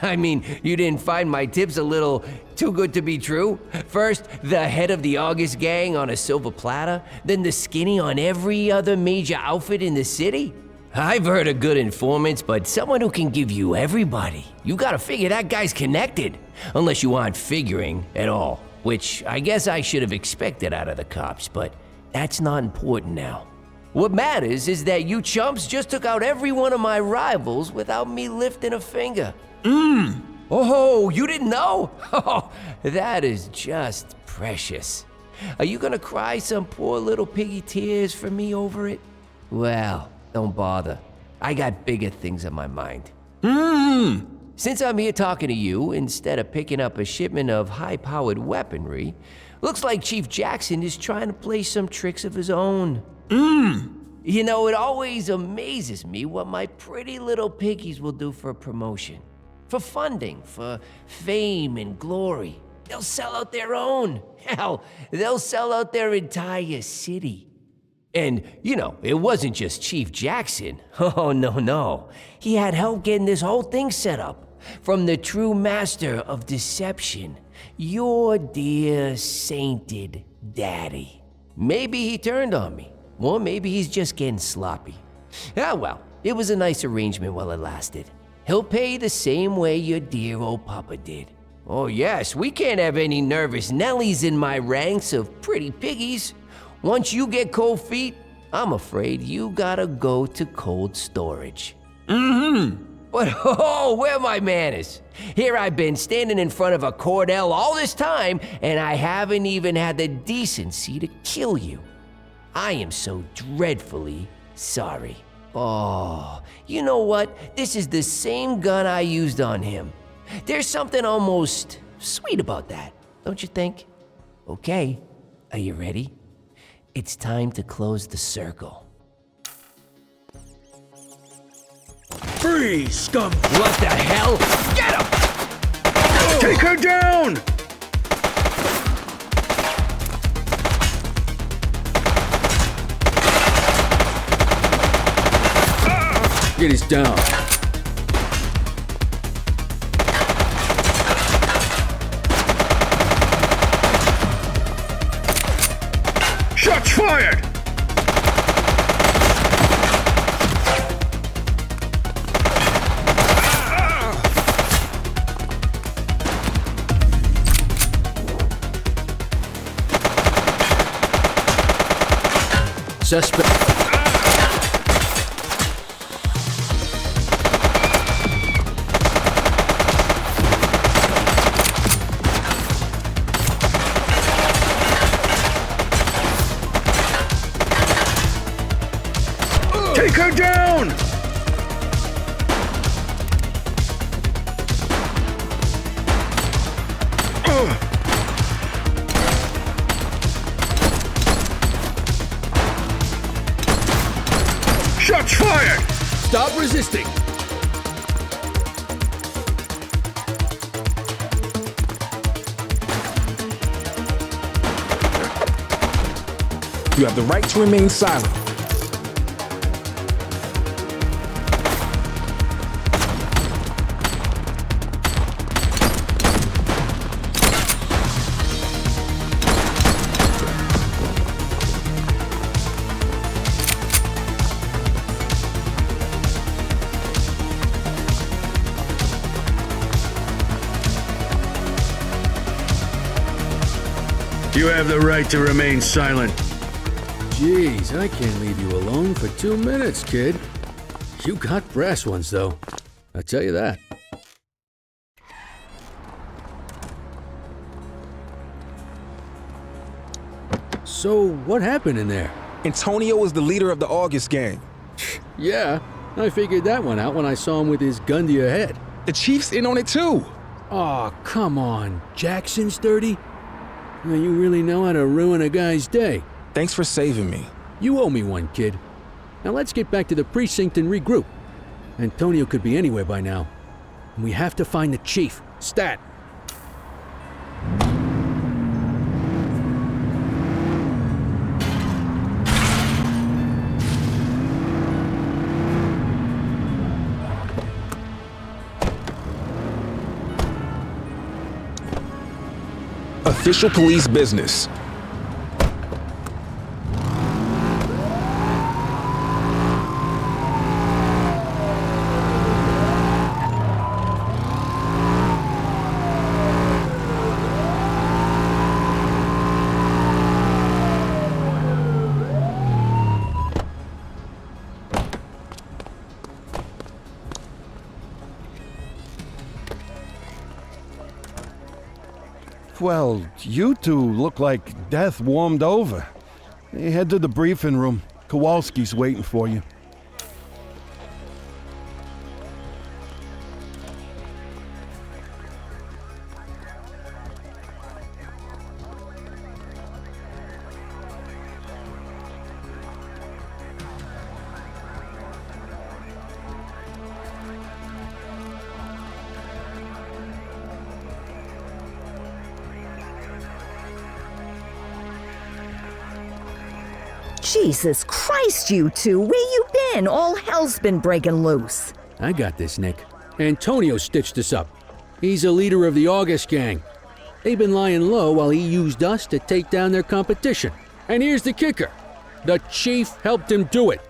Speaker 6: I mean, you didn't find my tips a little too good to be true? First, the head of the August gang on a silver platter, then the skinny on every other major outfit in the city? I've heard of good informants, but someone who can give you everybody. You gotta figure that guy's connected, unless you aren't figuring at all, which I guess I should have expected out of the cops, but that's not important now. What matters is that you chumps just took out every one of my rivals without me lifting a finger. Oh, you didn't know? Oh, that is just precious. Are you gonna cry some poor little piggy tears for me over it? Well, don't bother. I got bigger things on my mind. Since I'm here talking to you, instead of picking up a shipment of high-powered weaponry, looks like Chief Jackson is trying to play some tricks of his own. You know, it always amazes me what my pretty little piggies will do for a promotion. For funding, for fame and glory. They'll sell out their own. Hell, they'll sell out their entire city. And, you know, it wasn't just Chief Jackson. Oh, no. He had help getting this whole thing set up. From the true master of deception, your dear sainted daddy. Maybe he turned on me, or maybe he's just getting sloppy. Ah, well, it was a nice arrangement while it lasted. He'll pay the same way your dear old papa did. Oh yes, we can't have any nervous Nellies in my ranks of pretty piggies. Once you get cold feet, I'm afraid you gotta go to cold storage. But oh, where are my manners? Here I've been standing in front of a Cordel all this time, and I haven't even had the decency to kill you. I am so dreadfully sorry. Oh, you know what? This is the same gun I used on him. There's something almost sweet about that, don't you think? Okay, are you ready? It's time to close the circle.
Speaker 4: Freeze, scum!
Speaker 6: What the hell? Get him!
Speaker 4: Take her down!
Speaker 1: Get us down.
Speaker 4: Shots fired!
Speaker 1: Suspect. stop resisting.
Speaker 3: You have the right to remain silent.
Speaker 4: You have the right to remain silent.
Speaker 1: Jeez, I can't leave you alone for 2 minutes, kid. You got brass ones, though. I tell you that. So, what happened in there?
Speaker 3: Antonio is the leader of the August gang.
Speaker 1: Yeah, I figured that one out when I saw him with his gun to your head.
Speaker 3: The chief's in on it too.
Speaker 1: Aw, come on. Jackson's dirty? Now, you really know how to ruin a guy's day.
Speaker 3: Thanks for saving me.
Speaker 1: You owe me one, kid. Now let's get back to the precinct and regroup. Antonio could be anywhere by now. And we have to find the chief. Stat.
Speaker 3: Official police business.
Speaker 12: Well, you two look like death warmed over. Hey, head to the briefing room. Kowalski's waiting for you.
Speaker 13: Jesus Christ, you two! Where you been? All hell's been breaking loose.
Speaker 1: I got this, Nick. Antonio stitched us up. He's a leader of the August gang. They've been lying low while he used us to take down their competition. And here's the kicker. The chief helped him do it.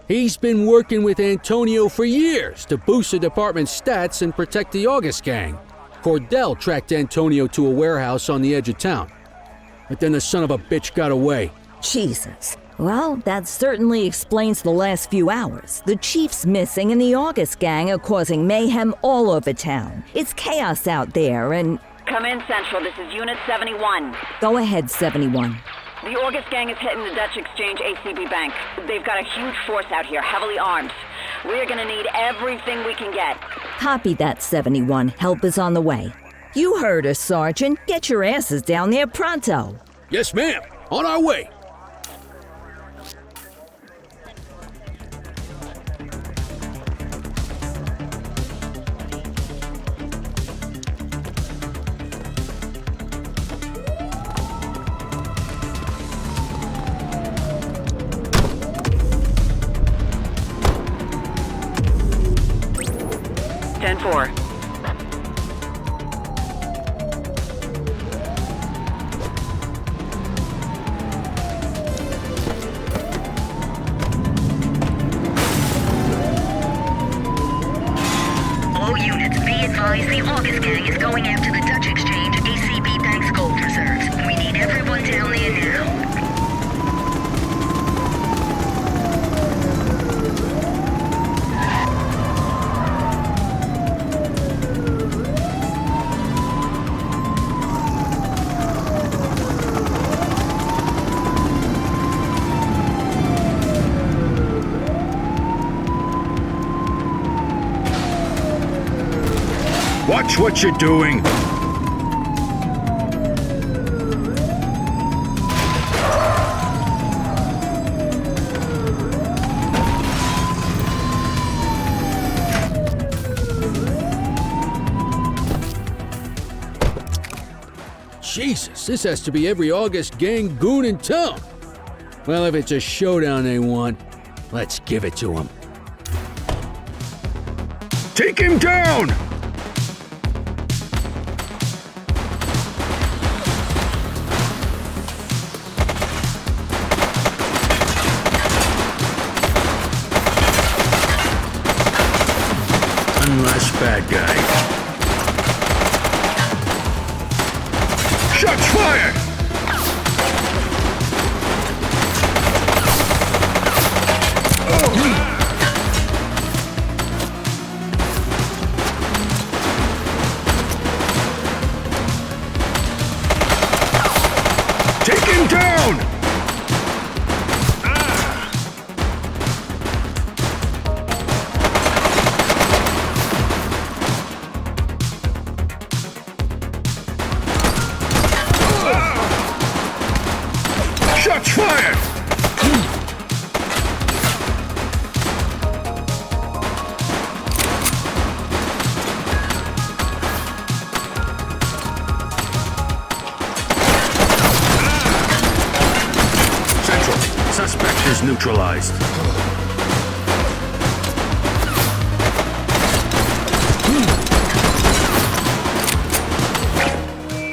Speaker 1: He's been working with Antonio for years to boost the department's stats and protect the August gang. Cordel tracked Antonio to a warehouse on the edge of town. But then the son of a bitch got away.
Speaker 13: Jesus. Well, that certainly explains the last few hours. The chief's missing and the August gang are causing mayhem all over town. It's chaos out there and...
Speaker 2: Come in, Central. This is Unit 71.
Speaker 13: Go ahead, 71.
Speaker 2: The August gang is hitting the Dutch Exchange ACB Bank. They've got a huge force out here, heavily armed. We're gonna need everything we can get.
Speaker 13: Copy that, 71. Help is on the way. You heard us, Sergeant. Get your asses down there pronto.
Speaker 1: Yes, ma'am. On our way.
Speaker 2: Four.
Speaker 17: All units, be advised the August gang is going after the Dutch Exchange ACB Bank's gold reserves. We need everyone down there now.
Speaker 4: Watch what you're doing.
Speaker 1: Jesus, this has to be every August gang goon in town. Well, if it's a showdown they want, let's give it to them.
Speaker 4: Take him down! One less bad guy. Shots fired! Take him down! Shots fired! Central, suspect is neutralized.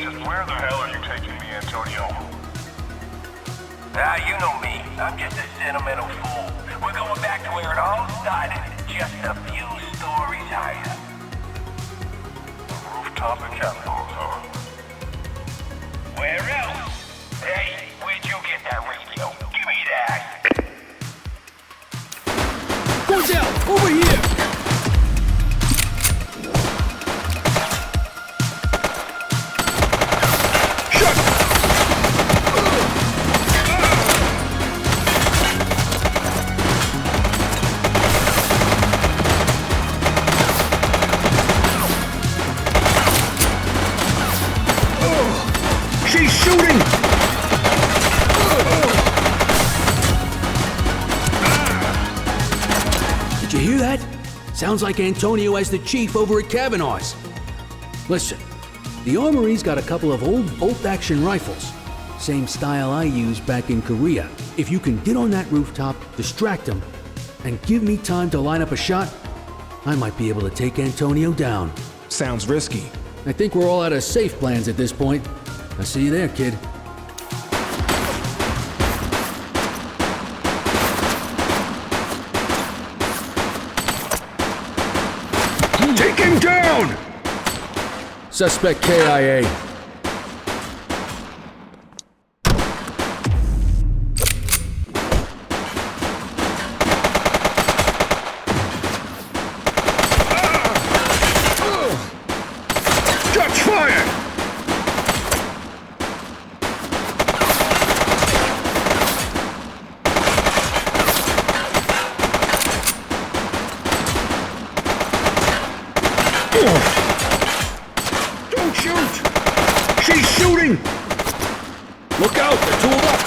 Speaker 7: Just where the hell are you taking me, Antonio? Ah, you know me. I'm just a sentimental fool. We're going back to where it all started, just a few stories higher. Rooftop and capitals, huh? Where else? Hey, where'd you get that radio? Give me that!
Speaker 1: Cordel, over here!
Speaker 4: She's shooting!
Speaker 1: Did you hear that? Sounds like Antonio as the chief over at Kavanaugh's. Listen, the armory's got a couple of old bolt-action rifles. Same style I used back in Korea. If you can get on that rooftop, distract them, and give me time to line up a shot, I might be able to take Antonio down.
Speaker 3: Sounds risky.
Speaker 1: I think we're all out of safe plans at this point. I'll see you there, kid.
Speaker 4: Take him down!
Speaker 1: Suspect KIA.
Speaker 4: Shots fired! Don't shoot! She's shooting!
Speaker 1: Look out, they're tooled up!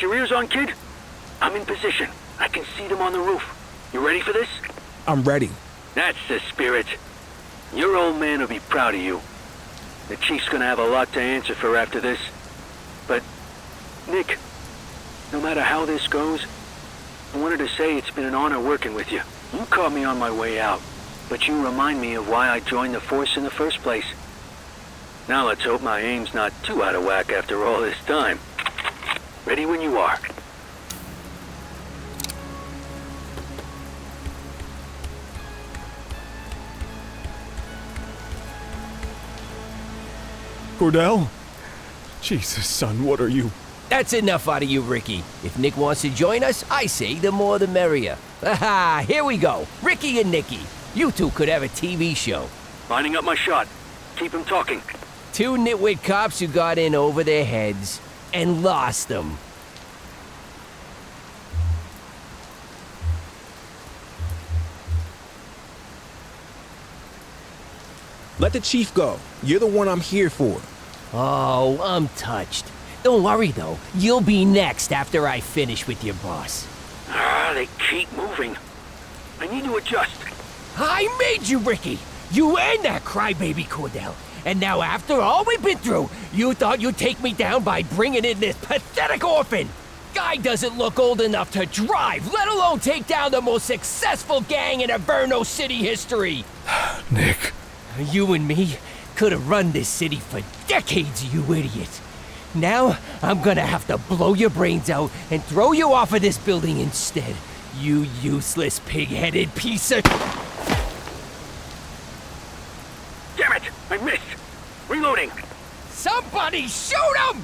Speaker 1: Got your ears on, kid? I'm in position. I can see them on the roof. You ready for this?
Speaker 3: I'm ready.
Speaker 1: That's the spirit. Your old man will be proud of you. The chief's gonna have a lot to answer for after this. But, Nick, no matter how this goes, I wanted to say it's been an honor working with you. You caught me on my way out, but you remind me of why I joined the force in the first place. Now let's hope my aim's not too out of whack after all this time. Ready when you are.
Speaker 9: Cordel? Jesus, son, what are you?
Speaker 18: That's enough out of you, Ricky. If Nick wants to join us, I say the more the merrier. Aha, here we go. Ricky and Nicky. You two could have a TV show.
Speaker 1: Lining up my shot. Keep him talking.
Speaker 18: Two nitwit cops who got in over their heads and lost them.
Speaker 3: Let the chief go. You're the one I'm here for.
Speaker 18: Oh, I'm touched. Don't worry, though. You'll be next after I finish with your boss.
Speaker 1: They keep moving. I need to adjust.
Speaker 18: I made you, Ricky. You and that crybaby Cordel. And now after all we've been through, you thought you'd take me down by bringing in this pathetic orphan. Guy doesn't look old enough to drive, let alone take down the most successful gang in Averno City history.
Speaker 9: Nick.
Speaker 18: You and me could have run this city for decades, you idiot. Now, I'm gonna have to blow your brains out and throw you off of this building instead. You useless pig-headed piece of...
Speaker 1: Damn it! I missed! Reloading!
Speaker 18: Somebody shoot him!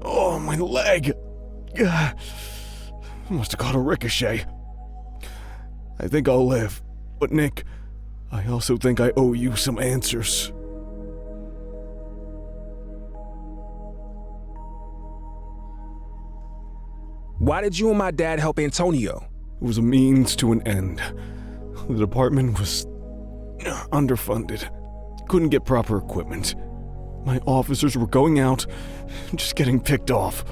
Speaker 9: Oh, my leg. Must have caught a ricochet. I think I'll live. But Nick, I also think I owe you some answers.
Speaker 3: Why did you and my dad help Antonio?
Speaker 9: It was a means to an end. The department was underfunded. Couldn't get proper equipment. My officers were going out, just getting picked off.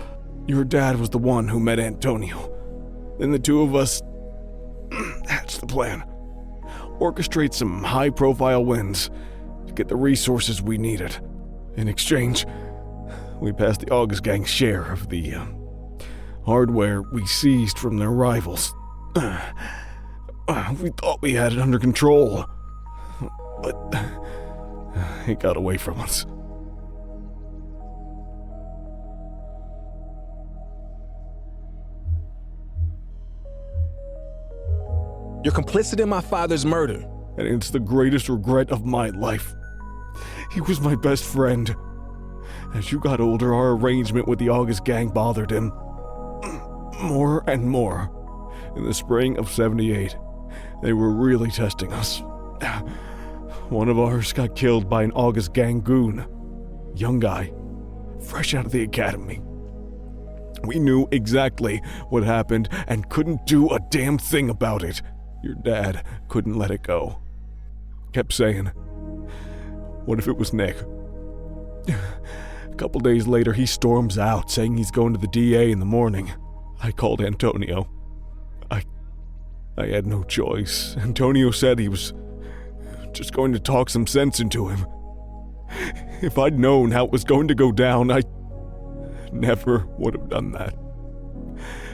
Speaker 9: Your dad was the one who met Antonio. Then the two of us hatched the plan. Orchestrate some high-profile wins to get the resources we needed. In exchange, we passed the August Gang's share of the hardware we seized from their rivals. We thought we had it under control, but it got away from us.
Speaker 3: You're complicit in my father's murder.
Speaker 9: And it's the greatest regret of my life. He was my best friend. As you got older, our arrangement with the August Gang bothered him. More and more. In the spring of '78, they were really testing us. One of ours got killed by an August Gang goon. Young guy, fresh out of the academy. We knew exactly what happened and couldn't do a damn thing about it. Your dad couldn't let it go. Kept saying, what if it was Nick? A couple days later, he storms out, saying he's going to the DA in the morning. I called Antonio. I had no choice. Antonio said he was just going to talk some sense into him. If I'd known how it was going to go down, I never would have done that.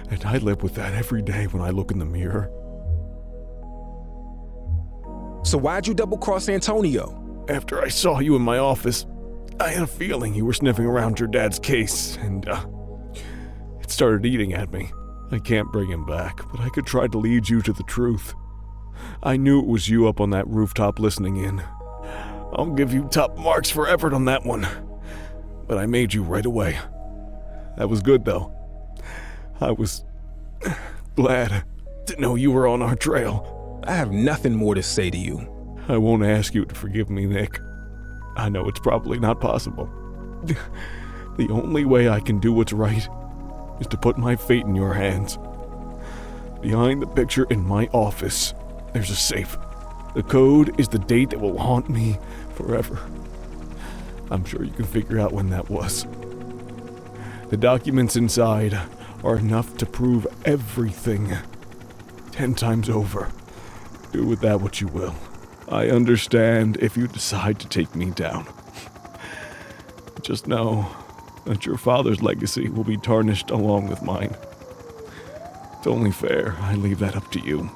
Speaker 9: And I live with that every day when I look in the mirror.
Speaker 3: So why'd you double-cross Antonio?
Speaker 9: After I saw you in my office, I had a feeling you were sniffing around your dad's case, and it started eating at me. I can't bring him back, but I could try to lead you to the truth. I knew it was you up on that rooftop listening in. I'll give you top marks for effort on that one. But I made you right away. That was good, though. I was glad to know you were on our trail.
Speaker 3: I have nothing more to say to you.
Speaker 9: I won't ask you to forgive me, Nick. I know it's probably not possible. The only way I can do what's right is to put my fate in your hands. Behind the picture in my office, there's a safe. The code is the date that will haunt me forever. I'm sure you can figure out when that was. The documents inside are enough to prove everything 10 times over. Do with that what you will. I understand if you decide to take me down. Just know that your father's legacy will be tarnished along with mine. It's only fair I leave that up to you.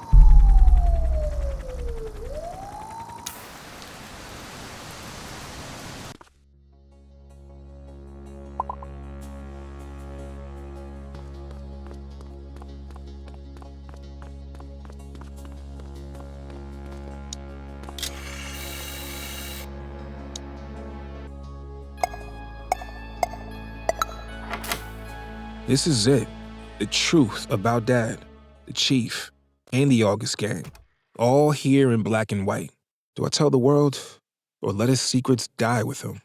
Speaker 3: This is it. The truth about Dad, the Chief, and the August Gang. All here in black and white. Do I tell the world, or let his secrets die with him?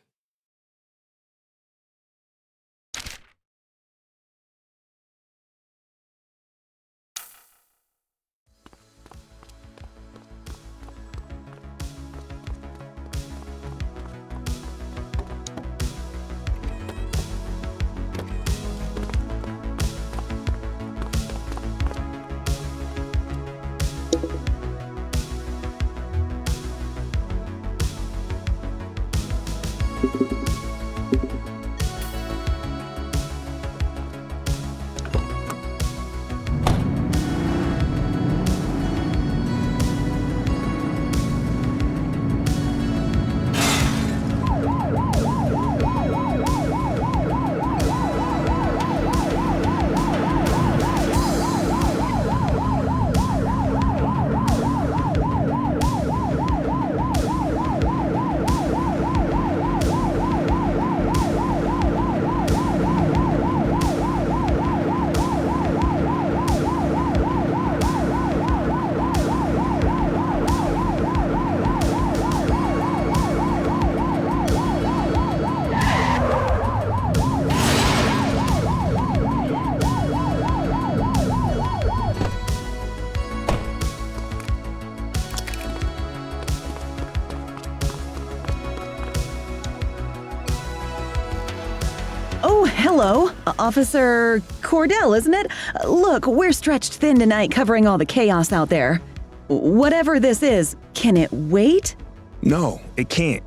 Speaker 13: Hello, Officer Cordel, isn't it? Look, we're stretched thin tonight covering all the chaos out there. Whatever this is, can it wait?
Speaker 3: No, it can't.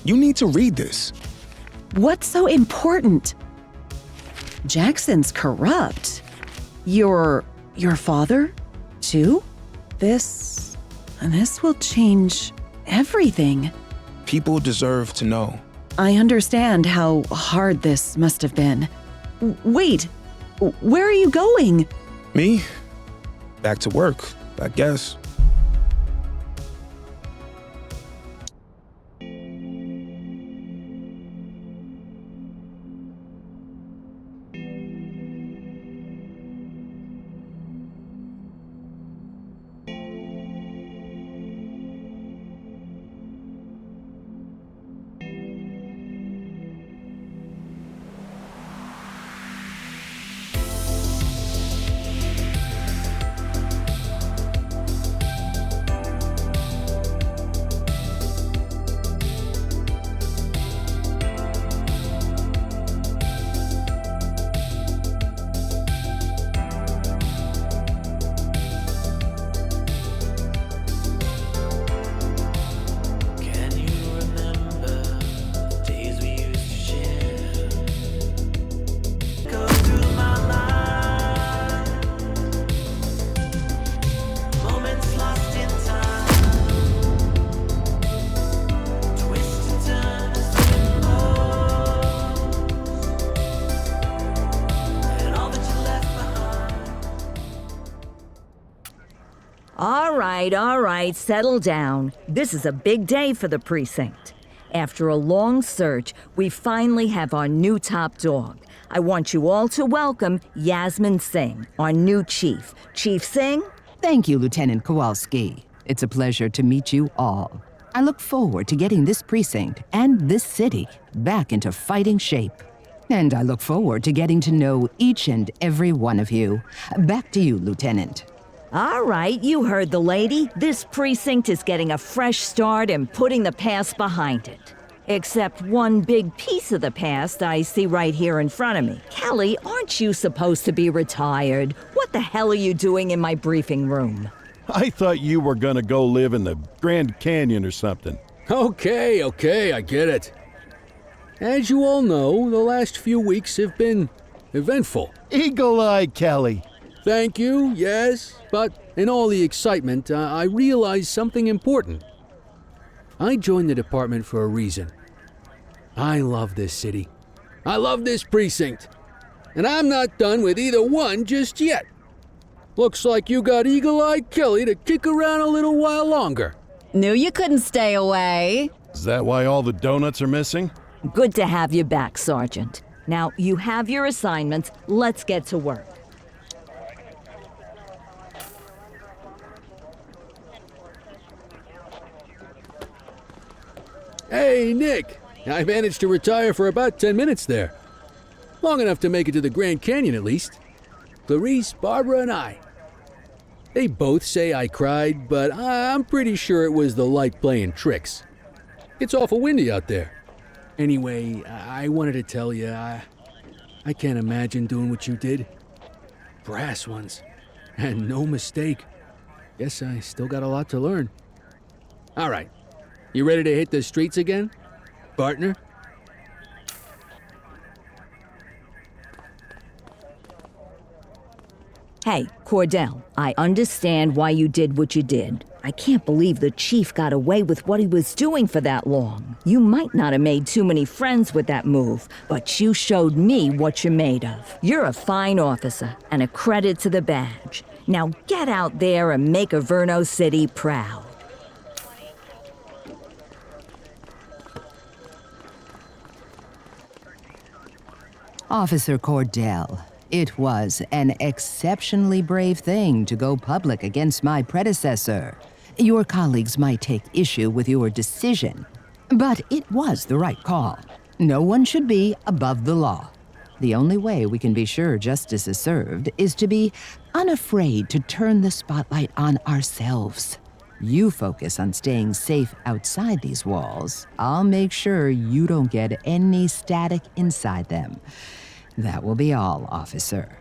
Speaker 3: You need to read this.
Speaker 19: What's so important? Jackson's corrupt. Your father, too? This will change everything.
Speaker 3: People deserve to know.
Speaker 19: I understand how hard this must have been. Wait, where are you going?
Speaker 3: Me? Back to work, I guess.
Speaker 13: All right, settle down. This is a big day for the precinct. After a long search, we finally have our new top dog. I want you all to welcome Yasmin Singh, our new chief. Chief Singh?
Speaker 20: Thank you, Lieutenant Kowalski. It's a pleasure to meet you all. I look forward to getting this precinct and this city back into fighting shape. And I look forward to getting to know each and every one of you. Back to you, Lieutenant.
Speaker 13: All right, you heard the lady. This precinct is getting a fresh start and putting the past behind it. Except one big piece of the past I see right here in front of me. Kelly, aren't you supposed to be retired? What the hell are you doing in my briefing room?
Speaker 5: I thought you were gonna go live in the Grand Canyon or something.
Speaker 1: Okay, I get it. As you all know, the last few weeks have been eventful.
Speaker 12: Eagle-Eye Kelly.
Speaker 1: Thank you, yes, but in all the excitement, I realized something important. I joined the department for a reason. I love this city. I love this precinct. And I'm not done with either one just yet. Looks like you got Eagle-Eye Kelly to kick around a little while longer.
Speaker 11: Knew you couldn't stay away.
Speaker 5: Is that why all the donuts are missing?
Speaker 13: Good to have you back, Sergeant. Now, you have your assignments. Let's get to work.
Speaker 1: Hey, Nick. I managed to retire for about 10 minutes there. Long enough to make it to the Grand Canyon, at least. Clarice, Barbara, and I. They both say I cried, but I'm pretty sure it was the light playing tricks. It's awful windy out there. Anyway, I wanted to tell you, I can't imagine doing what you did. Brass ones. And no mistake. Guess I still got a lot to learn. All right. You ready to hit the streets again, partner?
Speaker 13: Hey, Cordel, I understand why you did what you did. I can't believe the chief got away with what he was doing for that long. You might not have made too many friends with that move, but you showed me what you're made of. You're a fine officer and a credit to the badge. Now get out there and make Averno City proud.
Speaker 20: Officer Cordel, it was an exceptionally brave thing to go public against my predecessor. Your colleagues might take issue with your decision, but it was the right call. No one should be above the law. The only way we can be sure justice is served is to be unafraid to turn the spotlight on ourselves. You focus on staying safe outside these walls. I'll make sure you don't get any static inside them. That will be all, officer.